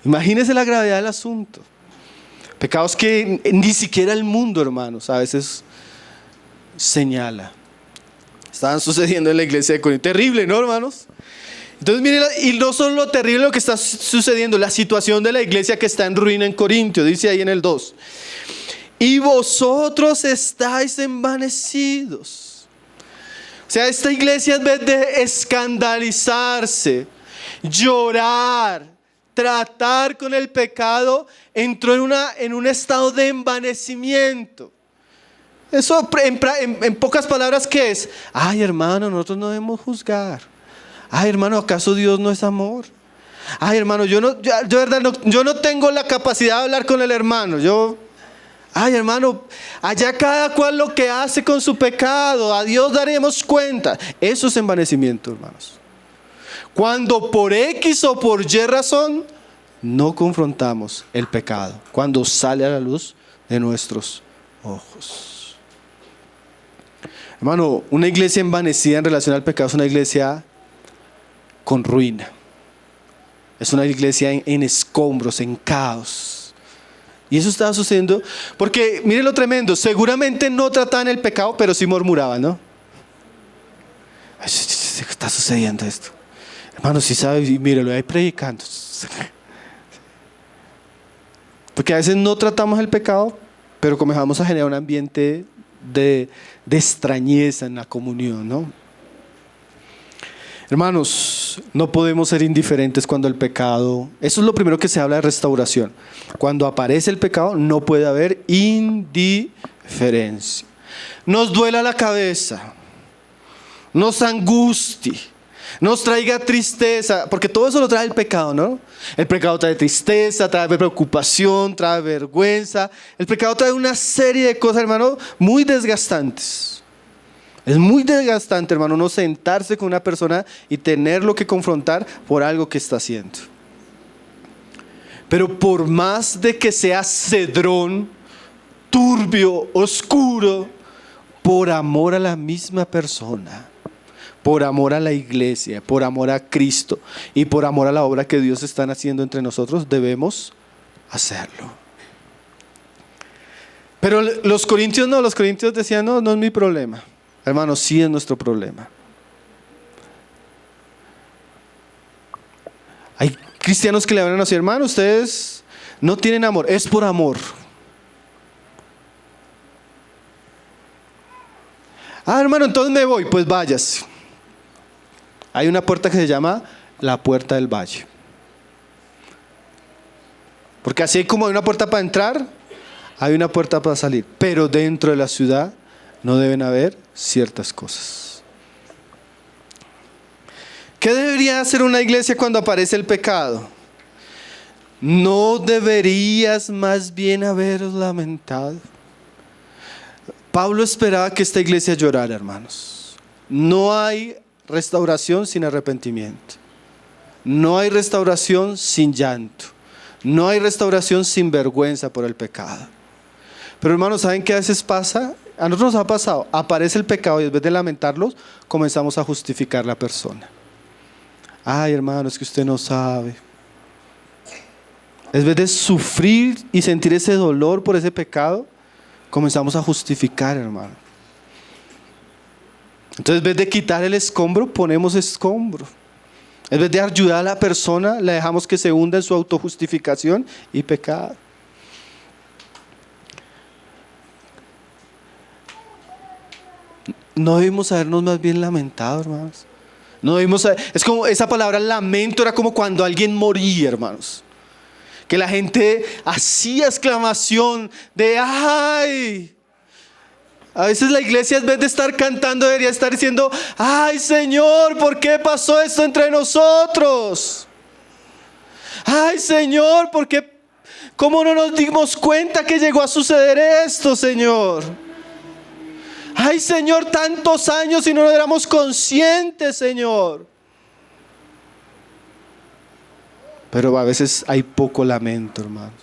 Speaker 1: Imagínense la gravedad del asunto. Pecados que ni siquiera el mundo, hermanos, a veces señala. Estaban sucediendo en la iglesia de Corinto. Terrible, ¿no, hermanos? Entonces miren, y no solo lo terrible lo que está sucediendo, la situación de la iglesia que está en ruina en Corintio, dice ahí en el 2. Y vosotros estáis envanecidos. O sea, esta iglesia en vez de escandalizarse, llorar, tratar con el pecado, entró en un estado de envanecimiento. Eso en pocas palabras, ¿qué es? Ay, hermano, nosotros no debemos juzgar. Ay, hermano, ¿acaso Dios no es amor? Ay, hermano, yo no tengo la capacidad de hablar con el hermano. Ay, hermano, allá cada cual lo que hace con su pecado, a Dios daremos cuenta. Eso es envanecimiento, hermanos. Cuando por X o por Y razón no confrontamos el pecado, cuando sale a la luz de nuestros ojos. Hermano, una iglesia envanecida en relación al pecado es una iglesia con ruina. Es una iglesia en escombros, en caos. Y eso estaba sucediendo porque, mire lo tremendo, seguramente no trataban el pecado, pero sí murmuraban, ¿no? Ay, está sucediendo esto. Hermano, si sabe, mírelo ahí predicando. Porque a veces no tratamos el pecado, pero comenzamos a generar un ambiente de extrañeza en la comunión, ¿no? Hermanos, no podemos ser indiferentes cuando el pecado, eso es lo primero que se habla de restauración. Cuando aparece el pecado no puede haber indiferencia. Nos duela la cabeza, nos angustie, nos traiga tristeza, porque todo eso lo trae el pecado, ¿no? El pecado trae tristeza, trae preocupación, trae vergüenza. El pecado trae una serie de cosas, hermano, muy desgastantes. Es muy desgastante, hermano, no sentarse con una persona y tenerlo que confrontar por algo que está haciendo. Pero por más de que sea cedrón, turbio, oscuro, por amor a la misma persona, por amor a la iglesia, por amor a Cristo y por amor a la obra que Dios está haciendo entre nosotros, debemos hacerlo. Pero los corintios decían, no es mi problema. Hermanos, sí es nuestro problema. Hay cristianos que le hablan así, hermano, ustedes no tienen amor, es por amor. Ah, hermano, entonces me voy, pues váyase. Hay una puerta que se llama la puerta del valle. Porque así como hay una puerta para entrar, hay una puerta para salir. Pero dentro de la ciudad no deben haber ciertas cosas. ¿Qué debería hacer una iglesia cuando aparece el pecado? ¿No deberías más bien haberos lamentado? Pablo esperaba que esta iglesia llorara, hermanos. No hay restauración sin arrepentimiento. No hay restauración sin llanto. No hay restauración sin vergüenza por el pecado. Pero hermanos, ¿saben qué a veces pasa? A nosotros nos ha pasado, aparece el pecado y en vez de lamentarlos, comenzamos a justificar la persona. Ay, hermano, es que usted no sabe. En vez de sufrir y sentir ese dolor por ese pecado, comenzamos a justificar, hermano. Entonces, en vez de quitar el escombro, ponemos escombro. En vez de ayudar a la persona, le dejamos que se hunda en su autojustificación y pecado. No debimos habernos más bien lamentado, hermanos. No debimos es como esa palabra lamento era como cuando alguien moría, hermanos. Que la gente hacía exclamación de ¡ay! A veces la iglesia, en vez de estar cantando, debería estar diciendo ¡ay, Señor! ¿Por qué pasó esto entre nosotros? ¡Ay, Señor! ¿Por qué? ¿Cómo no nos dimos cuenta que llegó a suceder esto, Señor? ¡Ay, Señor! Tantos años y no éramos conscientes, Señor. Pero a veces hay poco lamento, hermanos.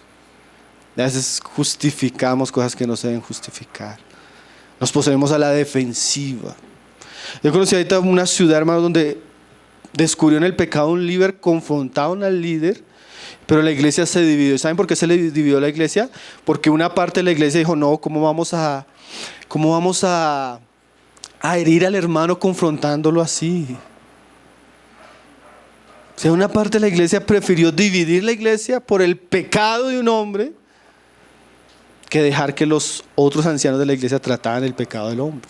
Speaker 1: A veces justificamos cosas que no se deben justificar. Nos ponemos a la defensiva. Yo conocí ahorita una ciudad, hermanos, donde descubrió en el pecado un líder, confrontaron al líder, pero la iglesia se dividió. ¿Saben por qué se le dividió la iglesia? Porque una parte de la iglesia dijo, no, ¿cómo vamos a herir al hermano confrontándolo así? O sea, una parte de la iglesia prefirió dividir la iglesia por el pecado de un hombre que dejar que los otros ancianos de la iglesia trataran el pecado del hombre.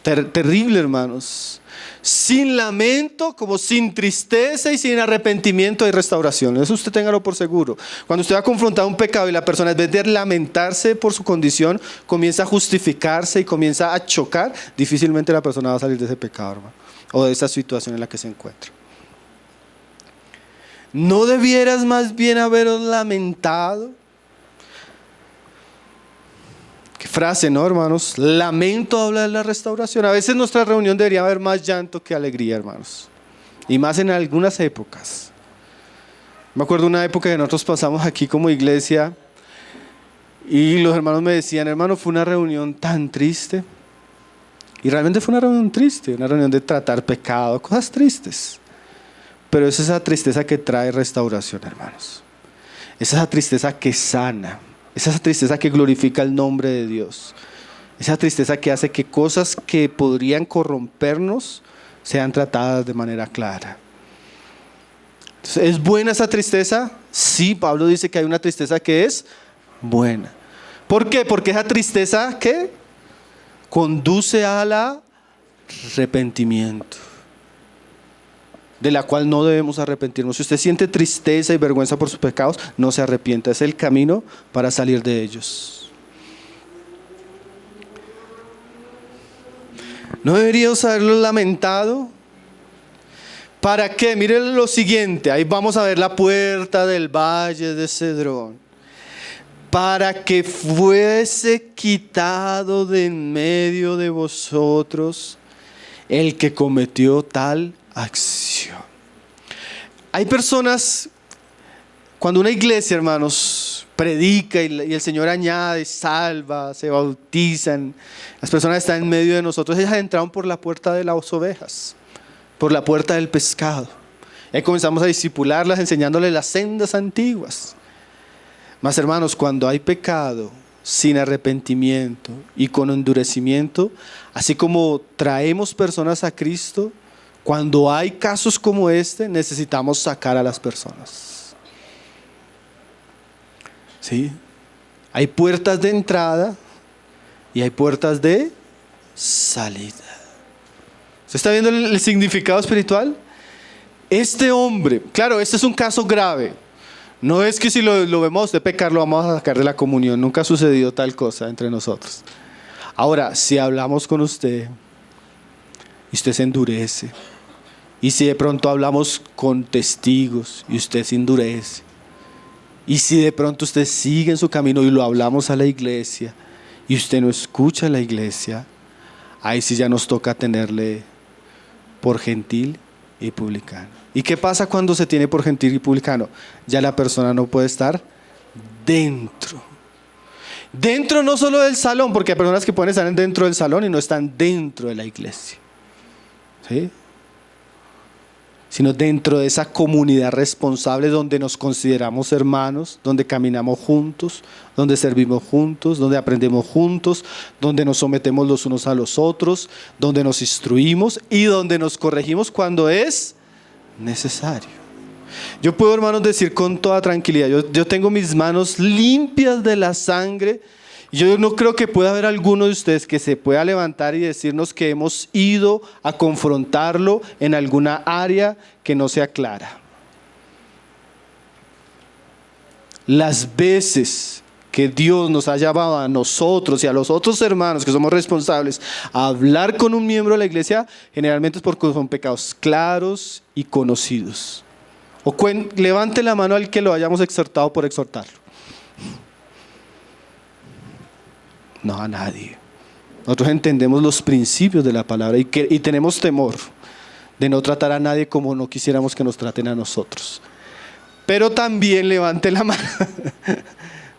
Speaker 1: Terrible, hermanos. Sin lamento, como sin tristeza y sin arrepentimiento hay restauración. Eso usted téngalo por seguro. Cuando usted va a confrontar un pecado y la persona, en vez de lamentarse por su condición, comienza a justificarse y comienza a chocar, difícilmente la persona va a salir de ese pecado, hermano, o de esa situación en la que se encuentra. ¿No debieras más bien haberos lamentado? Qué frase, ¿no, hermanos? Lamento habla de la restauración. A veces en nuestra reunión debería haber más llanto que alegría, hermanos. Y más en algunas épocas. Me acuerdo una época que nosotros pasamos aquí como iglesia y los hermanos me decían, hermano, fue una reunión tan triste. Y realmente fue una reunión triste, una reunión de tratar pecado, cosas tristes. Pero es esa tristeza que trae restauración, hermanos. Es esa tristeza que sana. Es esa tristeza que glorifica el nombre de Dios. Esa tristeza que hace que cosas que podrían corrompernos sean tratadas de manera clara. Entonces, ¿es buena esa tristeza? Sí, Pablo dice que hay una tristeza que es buena. ¿Por qué? Porque esa tristeza ¿qué? Conduce al arrepentimiento, de la cual no debemos arrepentirnos. Si usted siente tristeza y vergüenza por sus pecados, no se arrepienta. Es el camino para salir de ellos. ¿No deberíamos haberlo lamentado? ¿Para qué? Miren lo siguiente. Ahí vamos a ver la puerta del valle de Cedrón. Para que fuese quitado de en medio de vosotros el que cometió tal acción. Hay personas, cuando una iglesia, hermanos, predica y el Señor añade, salva, se bautizan, las personas están en medio de nosotros, ellas entraron por la puerta de las ovejas, por la puerta del pescado. Y ahí comenzamos a discipularlas, enseñándoles las sendas antiguas. Mas, hermanos, cuando hay pecado sin arrepentimiento y con endurecimiento, así como traemos personas a Cristo, cuando hay casos como este, necesitamos sacar a las personas. ¿Sí? Hay puertas de entrada y hay puertas de salida. ¿Se está viendo el significado espiritual? Este hombre, claro, este es un caso grave. No es que si lo vemos de pecar lo vamos a sacar de la comunión. Nunca ha sucedido tal cosa entre nosotros. Ahora, si hablamos con usted y usted se endurece, y si de pronto hablamos con testigos y usted se endurece, y si de pronto usted sigue en su camino y lo hablamos a la iglesia y usted no escucha a la iglesia, ahí sí ya nos toca tenerle por gentil y publicano. ¿Y qué pasa cuando se tiene por gentil y publicano? Ya la persona no puede estar dentro. Dentro no solo del salón, porque hay personas que pueden estar dentro del salón y no están dentro de la iglesia, ¿sí? Sino dentro de esa comunidad responsable donde nos consideramos hermanos, donde caminamos juntos, donde servimos juntos, donde aprendemos juntos, donde nos sometemos los unos a los otros, donde nos instruimos y donde nos corregimos cuando es necesario. Yo puedo, hermanos, decir con toda tranquilidad, yo tengo mis manos limpias de la sangre Yo no creo que pueda haber alguno de ustedes que se pueda levantar y decirnos que hemos ido a confrontarlo en alguna área que no sea clara. Las veces que Dios nos ha llamado a nosotros y a los otros hermanos que somos responsables a hablar con un miembro de la iglesia, generalmente es porque son pecados claros y conocidos. O levante la mano al que lo hayamos exhortado por exhortarlo. No, a nadie. Nosotros entendemos los principios de la palabra y tenemos temor de no tratar a nadie como no quisiéramos que nos traten a nosotros. Pero también levante la mano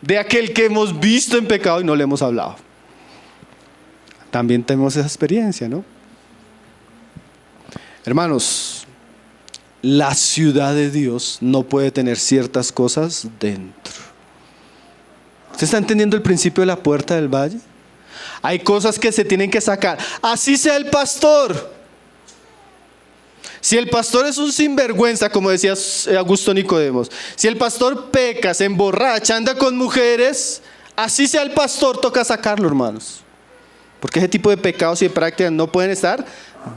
Speaker 1: de aquel que hemos visto en pecado y no le hemos hablado. También tenemos esa experiencia, ¿no? Hermanos, la ciudad de Dios no puede tener ciertas cosas dentro. ¿Usted está entendiendo el principio de la puerta del valle? Hay cosas que se tienen que sacar. Así sea el pastor. Si el pastor es un sinvergüenza, como decía Augusto Nicodemos, si el pastor peca, se emborracha, anda con mujeres, así sea el pastor, toca sacarlo, hermanos. Porque ese tipo de pecados y de prácticas no pueden estar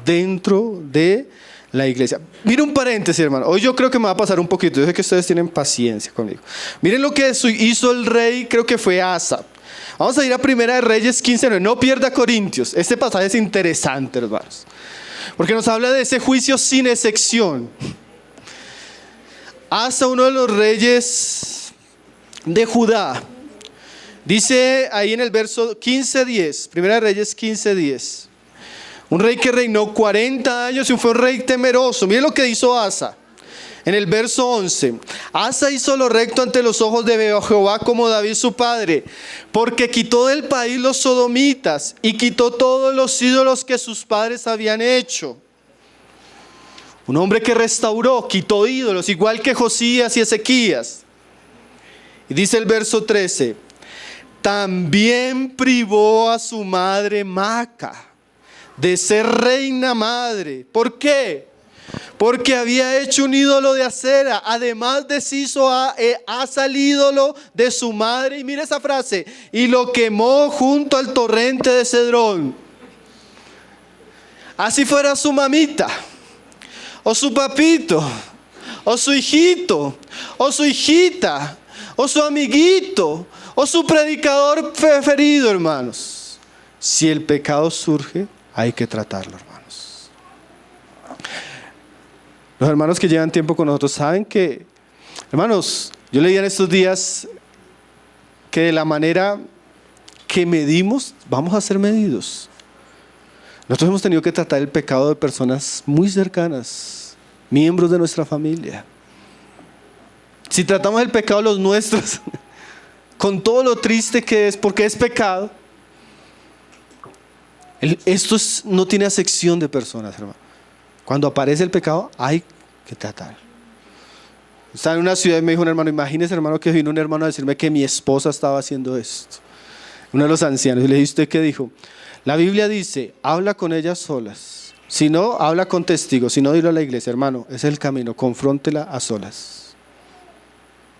Speaker 1: dentro de la iglesia. Mire un paréntesis, hermano. Hoy yo creo que me va a pasar un poquito. Yo sé que ustedes tienen paciencia conmigo. Miren lo que hizo el rey, creo que fue Asa. Vamos a ir a Primera de Reyes 15:9. No pierda Corintios. Este pasaje es interesante, hermanos. Porque nos habla de ese juicio sin excepción. Asa, uno de los reyes de Judá. Dice ahí en el verso 15:10. Primera de Reyes 15:10. Un rey que reinó 40 años y fue un rey temeroso. Miren lo que hizo Asa. En el verso 11. Asa hizo lo recto ante los ojos de Jehová como David su padre, porque quitó del país los sodomitas y quitó todos los ídolos que sus padres habían hecho. Un hombre que restauró, quitó ídolos, igual que Josías y Ezequías. Y dice el verso 13. También privó a su madre Maaca de ser reina madre. ¿Por qué? Porque había hecho un ídolo de acera. Además deshizo Asa el ídolo de su madre. Y mira esa frase. Y lo quemó junto al torrente de Cedrón. Así fuera su mamita, o su papito, o su hijito, o su hijita, o su amiguito, o su predicador preferido, hermanos. Si el pecado surge, hay que tratarlo, hermanos. Los hermanos que llevan tiempo con nosotros saben que, hermanos, yo leía en estos días que de la manera que medimos, vamos a ser medidos. Nosotros hemos tenido que tratar el pecado de personas muy cercanas, miembros de nuestra familia. Si tratamos el pecado de los nuestros, con todo lo triste que es, porque es pecado, esto no tiene acepción de personas, hermano. Cuando aparece el pecado, hay que tratar. Estaba en una ciudad y me dijo un hermano, imagínese, hermano, que vino un hermano a decirme que mi esposa estaba haciendo esto. Uno de los ancianos. Y le dije, ¿usted qué dijo? La Biblia dice, habla con ellas solas. Si no, habla con testigos. Si no, dilo a la iglesia, hermano, ese es el camino, confróntela a solas.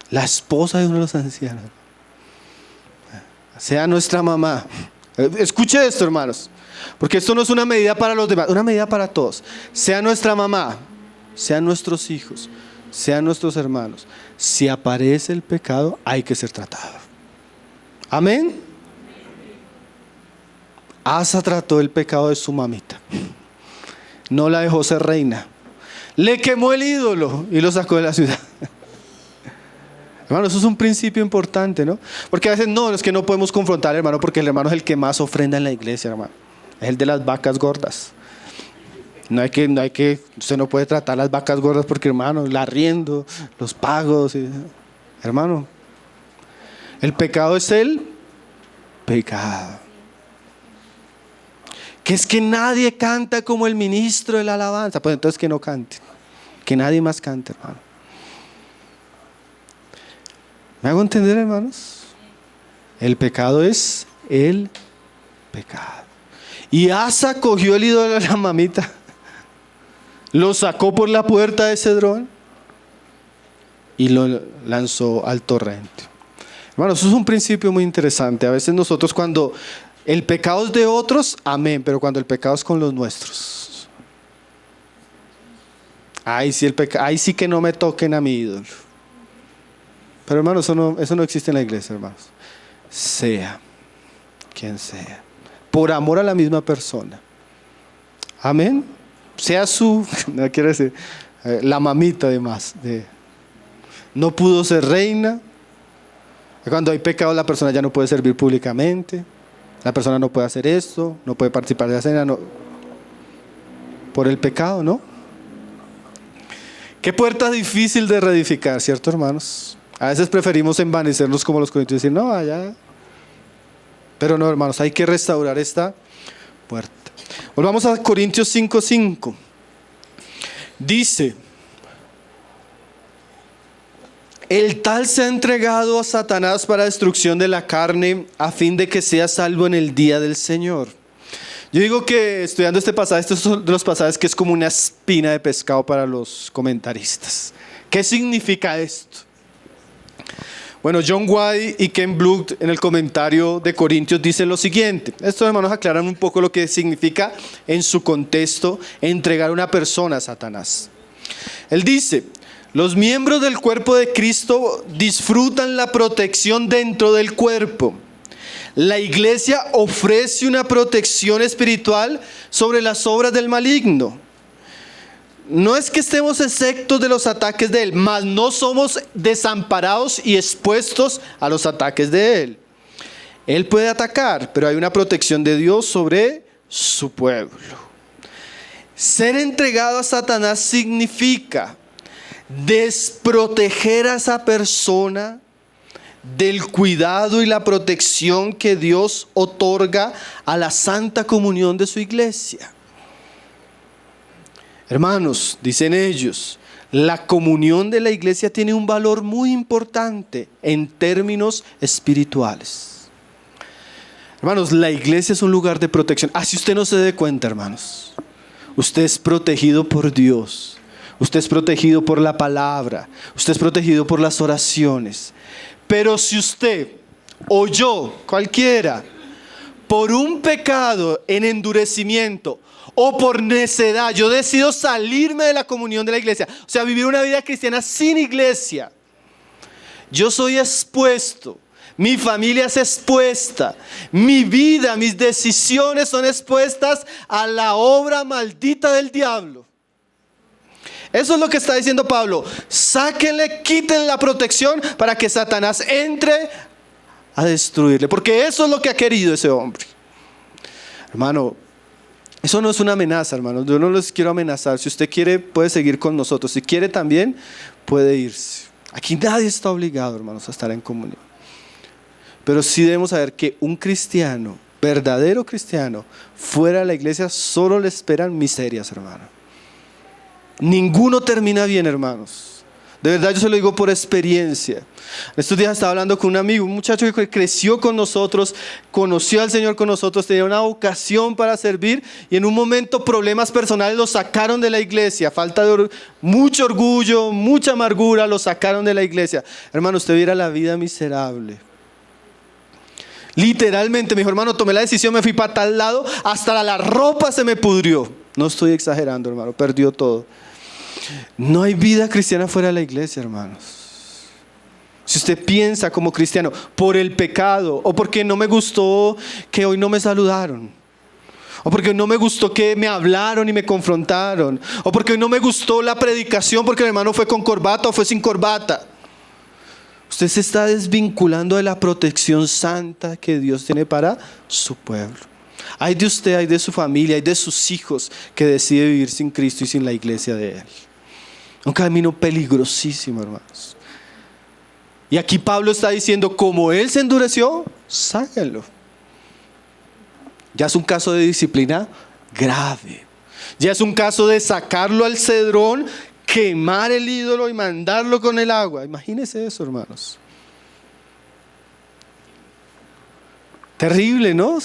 Speaker 1: La esposa de uno de los ancianos. Sea nuestra mamá. Escuche esto, hermanos, porque esto no es una medida para los demás, una medida para todos. Sea nuestra mamá, sean nuestros hijos, sean nuestros hermanos. Si aparece el pecado, hay que ser tratado. Amén. Asa trató el pecado de su mamita. No la dejó ser reina. Le quemó el ídolo y lo sacó de la ciudad. Hermano, eso es un principio importante, ¿no? Porque a veces no, es que no podemos confrontar, hermano, porque el hermano es el que más ofrenda en la iglesia, hermano. Es el de las vacas gordas. Usted no puede tratar las vacas gordas porque, hermano, el arriendo, los pagos. Hermano, el pecado es el pecado. Que es que nadie canta como el ministro de la alabanza. Pues entonces que no cante. Que nadie más cante, hermano. ¿Me hago entender, hermanos? El pecado es el pecado. Y Asa cogió el ídolo de la mamita, lo sacó por la puerta de Cedrón y lo lanzó al torrente. Hermanos, eso es un principio muy interesante. A veces nosotros cuando el pecado es de otros, amén, pero cuando el pecado es con los nuestros, ahí sí que no me toquen a mi ídolo. Pero hermanos, eso no existe en la iglesia, hermanos. Sea quien sea, por amor a la misma persona. Amén. Sea no quiero decir, la mamita además. No pudo ser reina. Cuando hay pecado, la persona ya no puede servir públicamente. La persona no puede hacer esto, no puede participar de la cena. No. Por el pecado, ¿no? Qué puerta difícil de reedificar, ¿cierto, hermanos? A veces preferimos envanecernos como los corintios y decir, no, allá. Pero no, hermanos, hay que restaurar esta puerta. Volvamos a Corintios 5:5. Dice: el tal se ha entregado a Satanás para destrucción de la carne, a fin de que sea salvo en el día del Señor. Yo digo que estudiando este pasaje, estos son de los pasajes que es como una espina de pescado para los comentaristas. ¿Qué significa esto? Bueno, John White y Ken Block en el comentario de Corintios dicen lo siguiente. Estos hermanos aclaran un poco lo que significa en su contexto entregar a una persona a Satanás. Él dice: los miembros del cuerpo de Cristo disfrutan la protección dentro del cuerpo. La iglesia ofrece una protección espiritual sobre las obras del maligno. No es que estemos exentos de los ataques de él, mas no somos desamparados y expuestos a los ataques de él. Él puede atacar, pero hay una protección de Dios sobre su pueblo. Ser entregado a Satanás significa desproteger a esa persona del cuidado y la protección que Dios otorga a la santa comunión de su iglesia. Hermanos, dicen ellos, la comunión de la iglesia tiene un valor muy importante en términos espirituales. Hermanos, la iglesia es un lugar de protección. Si usted no se dé cuenta, hermanos, usted es protegido por Dios. Usted es protegido por la palabra. Usted es protegido por las oraciones. Pero si usted o yo, cualquiera, por un pecado en endurecimiento o por necedad, yo decido salirme de la comunión de la iglesia, o sea, vivir una vida cristiana sin iglesia, yo soy expuesto, mi familia es expuesta, mi vida, mis decisiones son expuestas a la obra maldita del diablo. Eso es lo que está diciendo Pablo. Sáquenle, quiten la protección para que Satanás entre a destruirle, porque eso es lo que ha querido ese hombre. Hermano, eso no es una amenaza, hermano. Yo no los quiero amenazar. Si usted quiere, puede seguir con nosotros. Si quiere también, puede irse. Aquí nadie está obligado, hermanos, a estar en comunión. Pero sí debemos saber que un cristiano, verdadero cristiano, fuera de la iglesia solo le esperan miserias, hermano. Ninguno termina bien, hermanos. De verdad, yo se lo digo por experiencia. Estos días estaba hablando con un amigo, un muchacho que creció con nosotros, conoció al Señor con nosotros, tenía una vocación para servir y en un momento problemas personales lo sacaron de la iglesia. Falta de mucho orgullo, mucha amargura, lo sacaron de la iglesia. Hermano, usted viera la vida miserable. Literalmente, me dijo, hermano, tomé la decisión, me fui para tal lado, hasta la ropa se me pudrió. No estoy exagerando, hermano, perdió todo. No hay vida cristiana fuera de la iglesia, hermanos. Si usted piensa como cristiano por el pecado, o porque no me gustó que hoy no me saludaron, o porque no me gustó que me hablaron y me confrontaron, o porque hoy no me gustó la predicación porque el hermano fue con corbata o fue sin corbata, usted se está desvinculando de la protección santa que Dios tiene para su pueblo. Hay de usted, hay de su familia, hay de sus hijos que decide vivir sin Cristo y sin la iglesia de Él. Un camino peligrosísimo, hermanos. Y aquí Pablo está diciendo, como él se endureció, sáquenlo. Ya es un caso de disciplina grave. Ya es un caso de sacarlo al cedrón, quemar el ídolo y mandarlo con el agua. Imagínense eso, hermanos. Terrible, ¿no?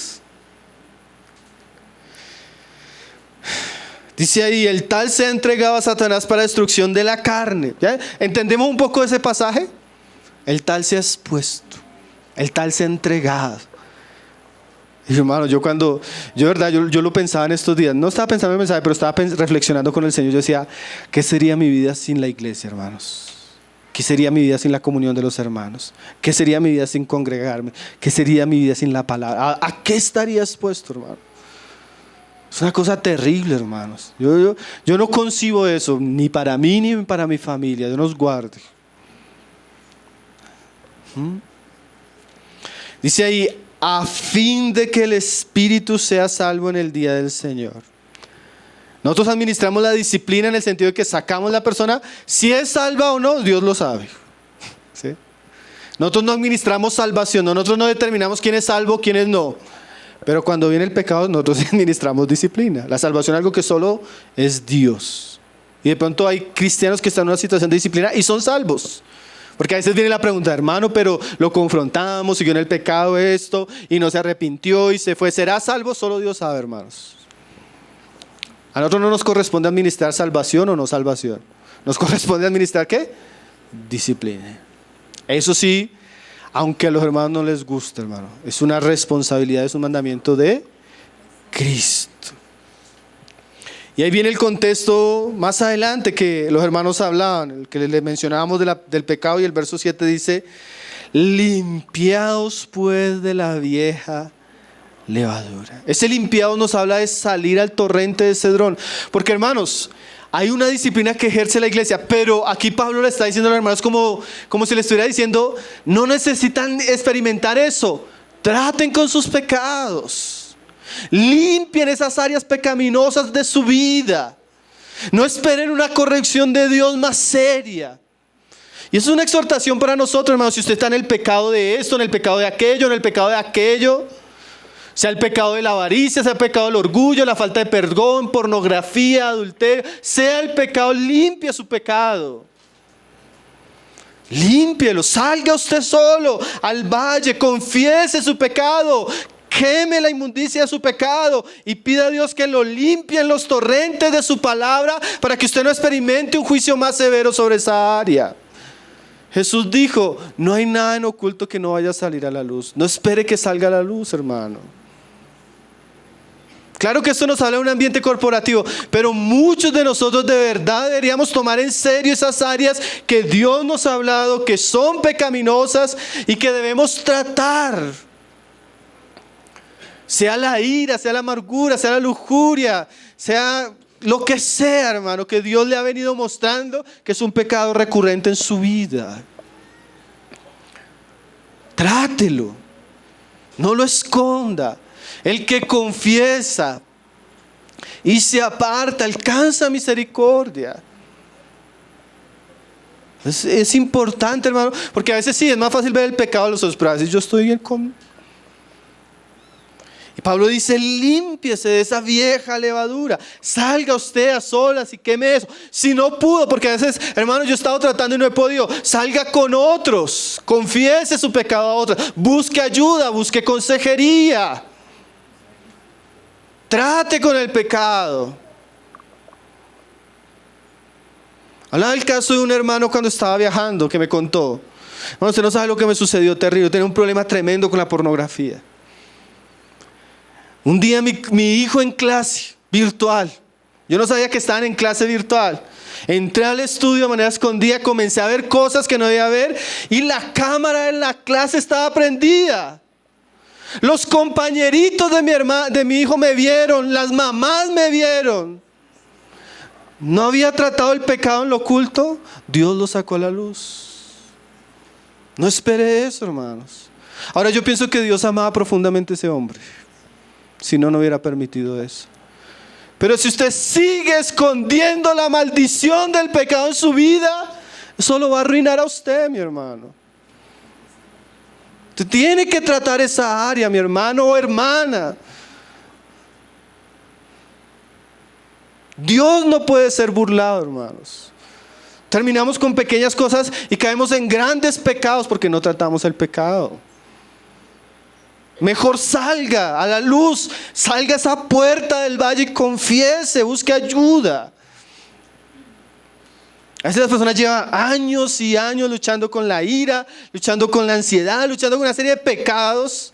Speaker 1: Dice ahí, el tal se ha entregado a Satanás para destrucción de la carne. ¿Ya? ¿Entendemos un poco ese pasaje? El tal se ha expuesto. El tal se ha entregado. Y hermano, yo lo pensaba en estos días. No estaba pensando en el mensaje, pero estaba reflexionando con el Señor. Yo decía, ¿qué sería mi vida sin la iglesia, hermanos? ¿Qué sería mi vida sin la comunión de los hermanos? ¿Qué sería mi vida sin congregarme? ¿Qué sería mi vida sin la palabra? ¿A qué estaría expuesto, hermano? Es una cosa terrible, hermanos. Yo no concibo eso, ni para mí ni para mi familia. Dios nos guarde. Dice ahí, a fin de que el espíritu sea salvo en el día del Señor. Nosotros administramos la disciplina en el sentido de que sacamos la persona, si es salva o no, Dios lo sabe. ¿Sí? Nosotros no administramos salvación, nosotros no determinamos quién es salvo, quién es no. Pero cuando viene el pecado, nosotros administramos disciplina. La salvación es algo que solo es Dios. Y de pronto hay cristianos que están en una situación de disciplina y son salvos. Porque a veces viene la pregunta, hermano, pero lo confrontamos, siguió en el pecado esto, y no se arrepintió y se fue. ¿Será salvo? Solo Dios sabe, hermanos. A nosotros no nos corresponde administrar salvación o no salvación. Nos corresponde administrar ¿qué? Disciplina. Eso sí, aunque a los hermanos no les guste, hermano, es una responsabilidad, es un mandamiento de Cristo. Y ahí viene el contexto más adelante que los hermanos hablaban, el que les mencionábamos del pecado, y el verso 7 dice, limpiaos pues de la vieja levadura. Ese limpiados nos habla de salir al torrente de Cedrón, porque hermanos, hay una disciplina que ejerce la iglesia, pero aquí Pablo le está diciendo a los hermanos como si le estuviera diciendo, no necesitan experimentar eso, traten con sus pecados, limpien esas áreas pecaminosas de su vida, no esperen una corrección de Dios más seria. Y eso es una exhortación para nosotros, hermanos. Si usted está en el pecado de esto, en el pecado de aquello, en el pecado de aquello, sea el pecado de la avaricia, sea el pecado del orgullo, la falta de perdón, pornografía, adulterio, sea el pecado, limpie su pecado. Límpielo, salga usted solo al valle, confiese su pecado, queme la inmundicia de su pecado y pida a Dios que lo limpie en los torrentes de su palabra para que usted no experimente un juicio más severo sobre esa área. Jesús dijo, no hay nada en oculto que no vaya a salir a la luz. No espere que salga a la luz, hermano. Claro que esto nos habla de un ambiente corporativo, pero muchos de nosotros de verdad deberíamos tomar en serio esas áreas que Dios nos ha hablado, que son pecaminosas y que debemos tratar. Sea la ira, sea la amargura, sea la lujuria, sea lo que sea, hermano, que Dios le ha venido mostrando que es un pecado recurrente en su vida. Trátelo, no lo esconda. El que confiesa y se aparta alcanza misericordia. Es importante, hermano, porque a veces sí, es más fácil ver el pecado a los otros, pero a veces yo estoy bien con... Y Pablo dice, límpiese de esa vieja levadura, salga usted a solas y queme eso. Si no pudo, porque a veces, hermano, yo he estado tratando y no he podido, salga con otros, confiese su pecado a otros, busque ayuda, busque consejería. Trate con el pecado. Hablaba del caso de un hermano cuando estaba viajando que me contó. Bueno, usted no sabe lo que me sucedió terrible. Yo tenía un problema tremendo con la pornografía. Un día mi hijo en clase virtual. Yo no sabía que estaban en clase virtual. Entré al estudio de manera escondida, comencé a ver cosas que no debía ver y la cámara de la clase estaba prendida. Los compañeritos de mi hijo me vieron, las mamás me vieron. ¿No había tratado el pecado en lo oculto? Dios lo sacó a la luz. No espere eso, hermanos. Ahora yo pienso que Dios amaba profundamente a ese hombre. Si no, no hubiera permitido eso. Pero si usted sigue escondiendo la maldición del pecado en su vida, eso lo va a arruinar a usted, mi hermano. Usted tiene que tratar esa área, mi hermano o hermana. Dios no puede ser burlado, hermanos. Terminamos con pequeñas cosas y caemos en grandes pecados porque no tratamos el pecado. Mejor salga a la luz, salga a esa puerta del valle y confiese, busque ayuda. A veces las personas llevan años y años luchando con la ira, luchando con la ansiedad, luchando con una serie de pecados,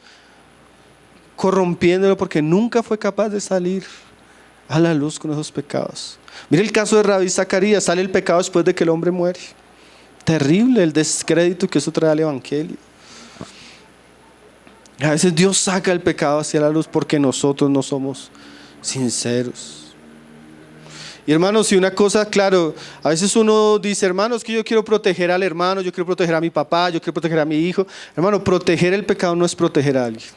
Speaker 1: corrompiéndolo porque nunca fue capaz de salir a la luz con esos pecados. Mire el caso de Rabí Zacarías, sale el pecado después de que el hombre muere. Terrible el descrédito que eso trae al evangelio. A veces Dios saca el pecado hacia la luz porque nosotros no somos sinceros. Y hermanos, si una cosa, claro, a veces uno dice, hermanos, que yo quiero proteger al hermano, yo quiero proteger a mi papá, yo quiero proteger a mi hijo. Hermano, proteger el pecado no es proteger a alguien.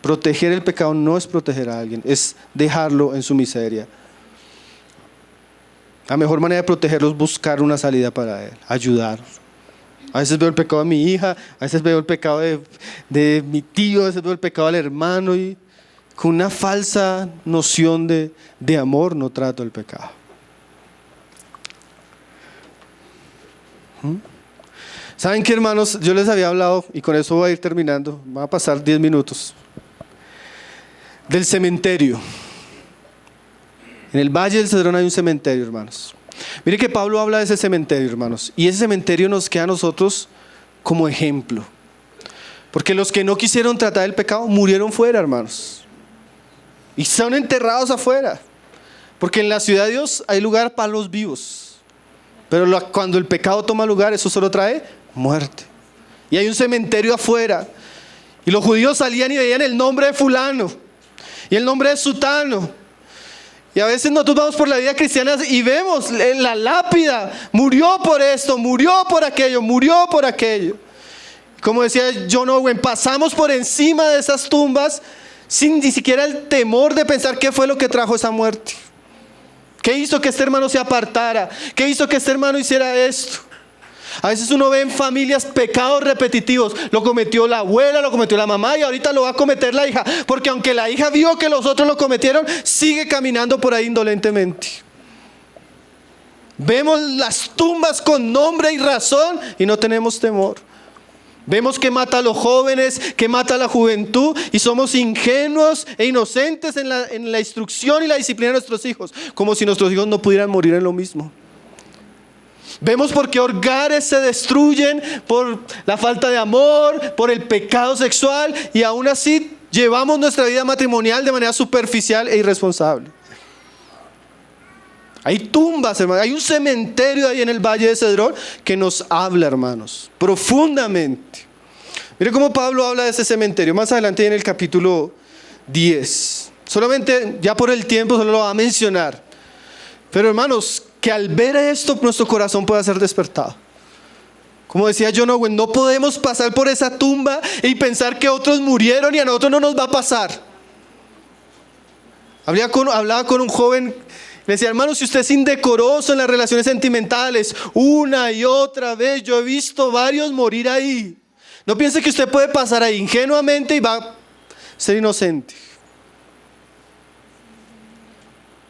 Speaker 1: Proteger el pecado no es proteger a alguien, es dejarlo en su miseria. La mejor manera de protegerlo es buscar una salida para él, ayudar. A veces veo el pecado de mi hija, a veces veo el pecado de mi tío, a veces veo el pecado del hermano y con una falsa noción de amor no trato el pecado. ¿Saben qué, hermanos? Yo les había hablado, y con eso voy a ir terminando, va a pasar 10 minutos, del cementerio. En el Valle del Cedrón hay un cementerio, hermanos. Mire que Pablo habla de ese cementerio, hermanos, y ese cementerio nos queda a nosotros como ejemplo. Porque los que no quisieron tratar el pecado murieron fuera, hermanos. Y son enterrados afuera. Porque en la ciudad de Dios hay lugar para los vivos. Pero cuando el pecado toma lugar, eso solo trae muerte. Y hay un cementerio afuera. Y los judíos salían y veían el nombre de fulano. Y el nombre de sutano. Y a veces nosotros vamos por la vida cristiana y vemos en la lápida, murió por esto, murió por aquello, murió por aquello. Como decía John Owen, pasamos por encima de esas tumbas sin ni siquiera el temor de pensar qué fue lo que trajo esa muerte. ¿Qué hizo que este hermano se apartara? ¿Qué hizo que este hermano hiciera esto? A veces uno ve en familias pecados repetitivos. Lo cometió la abuela, lo cometió la mamá y ahorita lo va a cometer la hija. Porque aunque la hija vio que los otros lo cometieron, sigue caminando por ahí indolentemente. Vemos las tumbas con nombre y razón y no tenemos temor. Vemos que mata a los jóvenes, que mata a la juventud y somos ingenuos e inocentes en la instrucción y la disciplina de nuestros hijos, como si nuestros hijos no pudieran morir en lo mismo. Vemos por qué hogares se destruyen por la falta de amor, por el pecado sexual y aún así llevamos nuestra vida matrimonial de manera superficial e irresponsable. Hay tumbas, hermanos, hay un cementerio ahí en el Valle de Cedrón que nos habla, hermanos, profundamente. Mire cómo Pablo habla de ese cementerio, más adelante en el capítulo 10. Solamente, ya por el tiempo, solo lo va a mencionar. Pero hermanos, que al ver esto, nuestro corazón pueda ser despertado. Como decía John Owen, no podemos pasar por esa tumba y pensar que otros murieron y a nosotros no nos va a pasar. Hablaba con un joven. Le decía, hermano, si usted es indecoroso en las relaciones sentimentales, una y otra vez, yo he visto varios morir ahí. No piense que usted puede pasar ahí ingenuamente y va a ser inocente.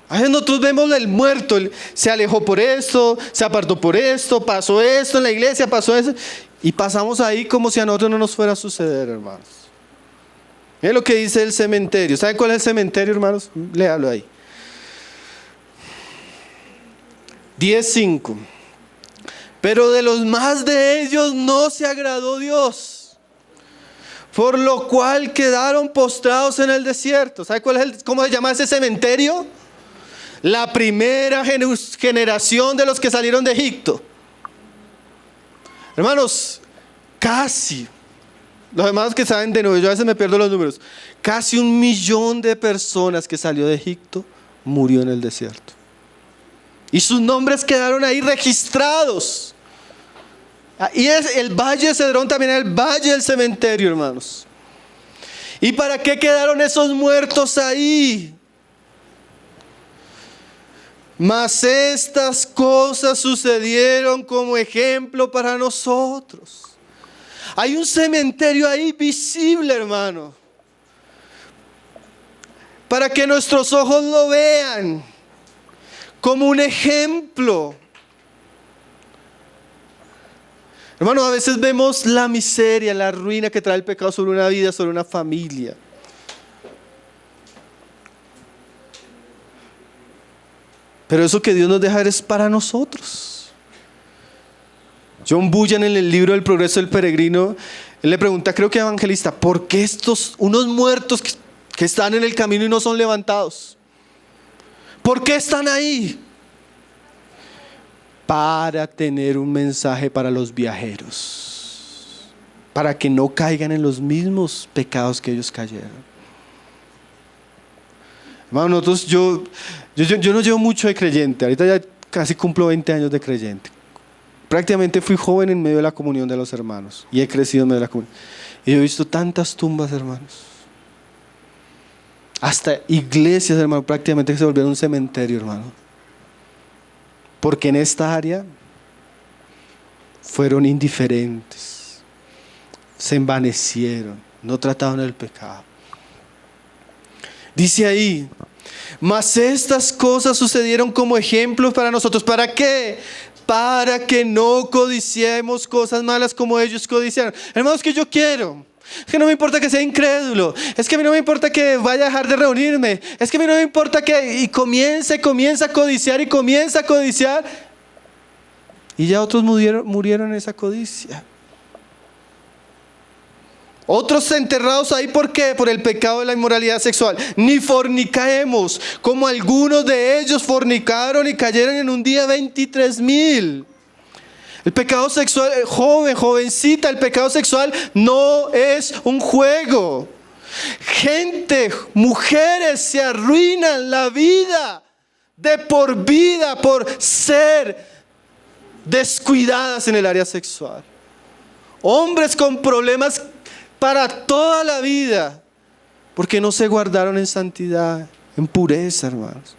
Speaker 1: A veces nosotros vemos el muerto, se alejó por esto, se apartó por esto, pasó esto en la iglesia, pasó eso, y pasamos ahí como si a nosotros no nos fuera a suceder, hermanos. Es lo que dice el cementerio. ¿Saben cuál es el cementerio, hermanos? Léalo ahí. 10:5. Pero de los más de ellos no se agradó Dios, por lo cual quedaron postrados en el desierto. ¿Sabe cómo se llama ese cementerio? La primera generación de los que salieron de Egipto. Hermanos, casi, los hermanos que saben de nuevo, yo a veces me pierdo los números, casi 1 millón de personas que salió de Egipto murió en el desierto. Y sus nombres quedaron ahí registrados. Y el Valle de Cedrón también era el Valle del Cementerio, hermanos. ¿Y para qué quedaron esos muertos ahí? Mas estas cosas sucedieron como ejemplo para nosotros. Hay un cementerio ahí visible, hermano, para que nuestros ojos lo vean como un ejemplo. Hermano, a veces vemos la miseria, la ruina que trae el pecado sobre una vida, sobre una familia. Pero eso que Dios nos deja es para nosotros. John Bunyan, en el libro del Progreso del Peregrino, él le pregunta, creo que evangelista, ¿por qué estos unos muertos que están en el camino y no son levantados? ¿Por qué están ahí? Para tener un mensaje para los viajeros, para que no caigan en los mismos pecados que ellos cayeron. Hermano, nosotros, yo no llevo mucho de creyente, ahorita ya casi cumplo 20 años de creyente. Prácticamente fui joven en medio de la comunión de los hermanos y he crecido en medio de la comunión. Y he visto tantas tumbas, hermanos. Hasta iglesias, hermano, prácticamente que se volvieron un cementerio, hermano. Porque en esta área fueron indiferentes, se envanecieron, no trataron el pecado. Dice ahí, mas estas cosas sucedieron como ejemplos para nosotros. ¿Para qué? Para que no codiciemos cosas malas como ellos codiciaron. Hermanos, que yo quiero. Es que no me importa que sea incrédulo. Es que a mí no me importa que vaya a dejar de reunirme. Es que a mí no me importa que... Y comienza a codiciar y comienza a codiciar. Y ya otros murieron en esa codicia. Otros enterrados ahí, ¿por qué? Por el pecado de la inmoralidad sexual. Ni fornicaemos, como algunos de ellos fornicaron y cayeron en un día 23,000. El pecado sexual, jovencita, el pecado sexual no es un juego. Gente, mujeres se arruinan la vida de por vida por ser descuidadas en el área sexual. Hombres con problemas para toda la vida, porque no se guardaron en santidad, en pureza, hermanos.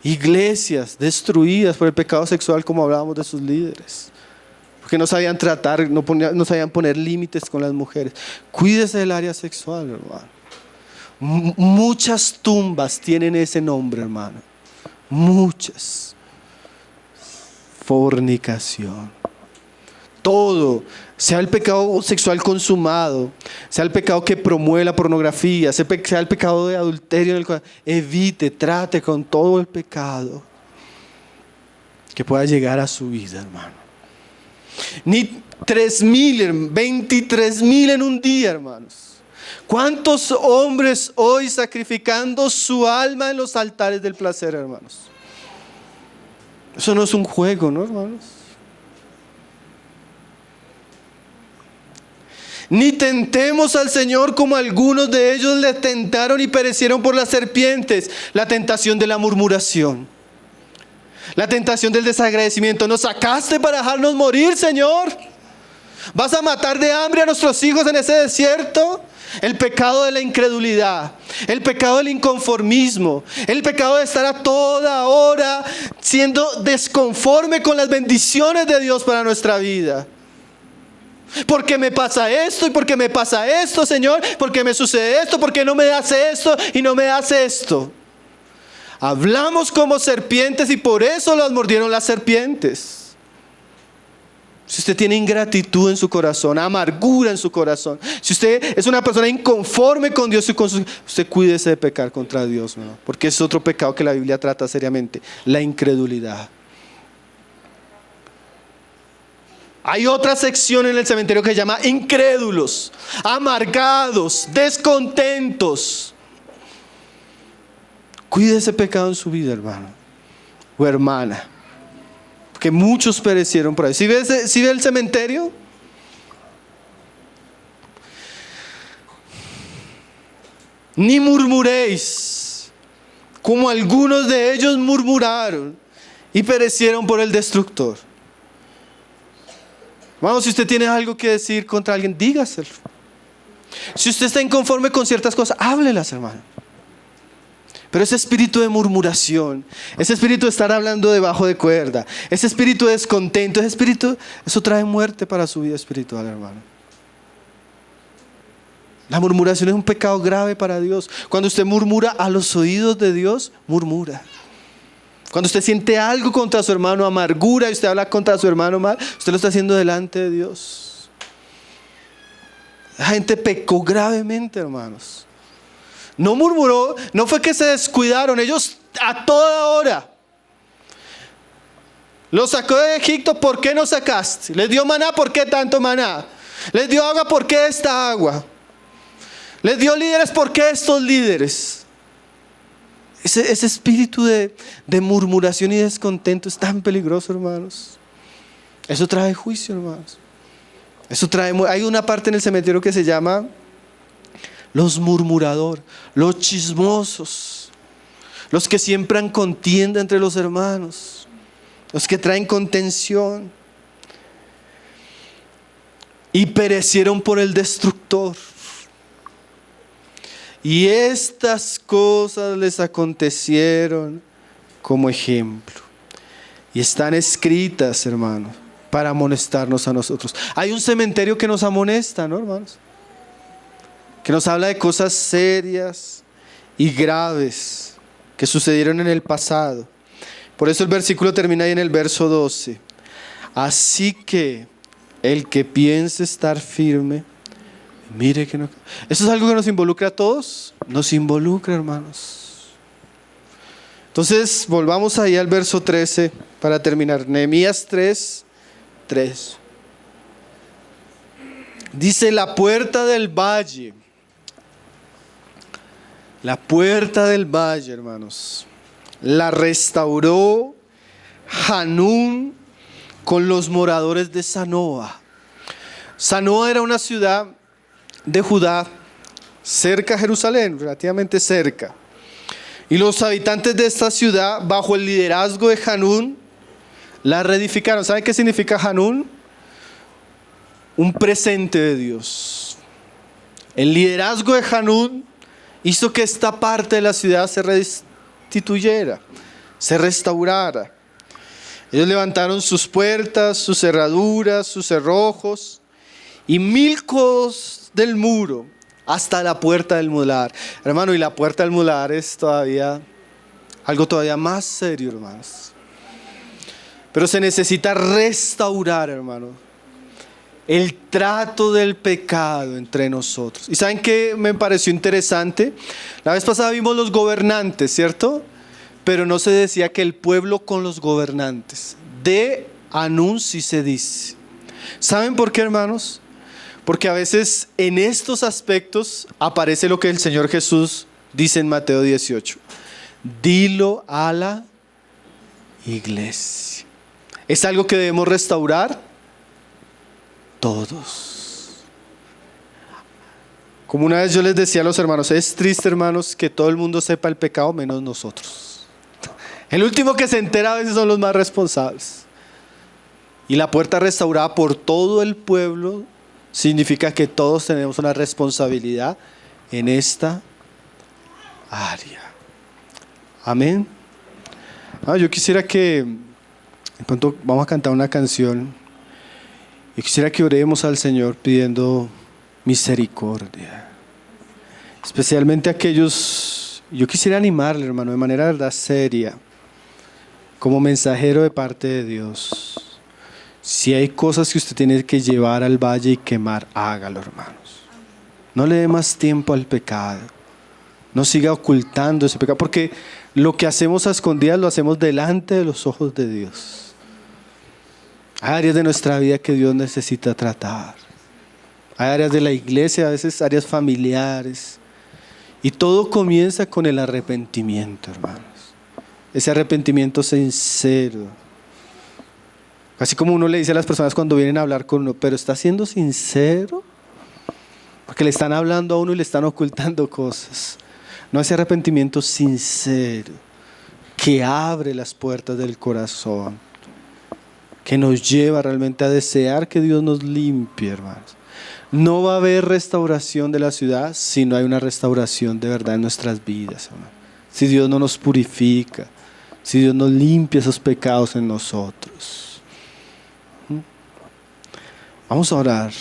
Speaker 1: Iglesias destruidas por el pecado sexual, como hablábamos de sus líderes, porque no sabían tratar, no sabían poner límites con las mujeres. Cuídese del área sexual, hermano. Muchas tumbas tienen ese nombre, hermano. Muchas. Fornicación. Todo, sea el pecado sexual consumado, sea el pecado que promueve la pornografía, sea el pecado de adulterio en el cual evite, trate con todo el pecado que pueda llegar a su vida, hermano. Ni 3,000, 23,000 en un día, hermanos. ¿Cuántos hombres hoy sacrificando su alma en los altares del placer, hermanos? Eso no es un juego, ¿no, hermanos? Ni tentemos al Señor como algunos de ellos le tentaron y perecieron por las serpientes. La tentación de la murmuración, la tentación del desagradecimiento. Nos sacaste para dejarnos morir, Señor. ¿Vas a matar de hambre a nuestros hijos en ese desierto? El pecado de la incredulidad, el pecado del inconformismo, el pecado de estar a toda hora siendo desconforme con las bendiciones de Dios para nuestra vida. ¿Por qué me pasa esto? ¿Y por qué me pasa esto, Señor? ¿Por qué me sucede esto? ¿Por qué no me das esto y no me das esto? Hablamos como serpientes y por eso las mordieron las serpientes. Si usted tiene ingratitud en su corazón, amargura en su corazón, si usted es una persona inconforme con Dios y con usted cuídese de pecar contra Dios, ¿no? Porque es otro pecado que la Biblia trata seriamente, la incredulidad. Hay otra sección en el cementerio que se llama incrédulos, amargados, descontentos. Cuide ese pecado en su vida, hermano o hermana, porque muchos perecieron por ahí. ¿Sí ve el cementerio? Ni murmuréis, como algunos de ellos murmuraron y perecieron por el destructor. Vamos, si usted tiene algo que decir contra alguien, dígaselo. Si usted está inconforme con ciertas cosas, háblelas, hermano. Pero ese espíritu de murmuración, ese espíritu de estar hablando debajo de cuerda, ese espíritu de descontento, ese espíritu, eso trae muerte para su vida espiritual, hermano. La murmuración es un pecado grave para Dios. Cuando usted murmura a los oídos de Dios, murmura. Cuando usted siente algo contra su hermano, amargura, y usted habla contra su hermano mal, usted lo está haciendo delante de Dios. La gente pecó gravemente, hermanos. No murmuró, no fue que se descuidaron, ellos a toda hora Los sacó de Egipto, ¿por qué nos sacaste? Les dio maná, ¿por qué tanto maná? Les dio agua, ¿por qué esta agua? Les dio líderes, ¿por qué estos líderes? Ese espíritu de murmuración y descontento es tan peligroso, hermanos. Eso trae juicio, hermanos. Hay una parte en el cementerio que se llama los murmuradores, los chismosos, los que siembran contienda entre los hermanos, los que traen contención. Y perecieron por el destructor. Y estas cosas les acontecieron como ejemplo. Y están escritas, hermanos, para amonestarnos a nosotros. Hay un cementerio que nos amonesta, ¿no, hermanos? Que nos habla de cosas serias y graves que sucedieron en el pasado. Por eso el versículo termina ahí en el verso 12. Así que el que piense estar firme, mire que no. ¿Eso es algo que nos involucra a todos? Nos involucra, hermanos. Entonces, volvamos ahí al verso 13 para terminar. Nehemías 3:3. Dice: la puerta del valle. La puerta del valle, hermanos, la restauró Hanún con los moradores de Zanoa. Zanoa era una ciudad de Judá, cerca a Jerusalén, relativamente cerca. Y los habitantes de esta ciudad, bajo el liderazgo de Hanún, la reedificaron. ¿Saben qué significa Hanún? Un presente de Dios. El liderazgo de Hanún hizo que esta parte de la ciudad se restituyera, se restaurara. Ellos levantaron sus puertas, sus cerraduras, sus cerrojos y 1000 codos del muro hasta la puerta del mular. Hermano, y la puerta del mular es todavía algo todavía más serio, hermanos. Pero se necesita restaurar, hermano, el trato del pecado entre nosotros. ¿Y saben qué me pareció interesante? La vez pasada vimos los gobernantes, ¿cierto? Pero no se decía que el pueblo con los gobernantes. De Hanún sí se dice. ¿Saben por qué, hermanos? Porque a veces en estos aspectos aparece lo que el Señor Jesús dice en Mateo 18. Dilo a la iglesia. ¿Es algo que debemos restaurar? Todos. Como una vez yo les decía a los hermanos, es triste, hermanos, que todo el mundo sepa el pecado menos nosotros. El último que se entera a veces son los más responsables. Y la puerta restaurada por todo el pueblo significa que todos tenemos una responsabilidad en esta área. Amén. Yo quisiera que, de pronto vamos a cantar una canción. Yo quisiera que oremos al Señor pidiendo misericordia. Especialmente a aquellos, yo quisiera animarle, hermano, de manera verdad seria, como mensajero de parte de Dios. Si hay cosas que usted tiene que llevar al valle y quemar, hágalo, hermanos. No le dé más tiempo al pecado. No siga ocultando ese pecado, porque lo que hacemos a escondidas lo hacemos delante de los ojos de Dios. Hay áreas de nuestra vida que Dios necesita tratar. Hay áreas de la iglesia, a veces áreas familiares. Y todo comienza con el arrepentimiento, hermanos. Ese arrepentimiento sincero. Así como uno le dice a las personas cuando vienen a hablar con uno, pero ¿está siendo sincero? Porque le están hablando a uno y le están ocultando cosas. No, ese arrepentimiento sincero que abre las puertas del corazón, que nos lleva realmente a desear que Dios nos limpie, hermanos. No va a haber restauración de la ciudad si no hay una restauración de verdad en nuestras vidas, hermanos. Si Dios no nos purifica, si Dios no limpia esos pecados en nosotros. Vamos a orar.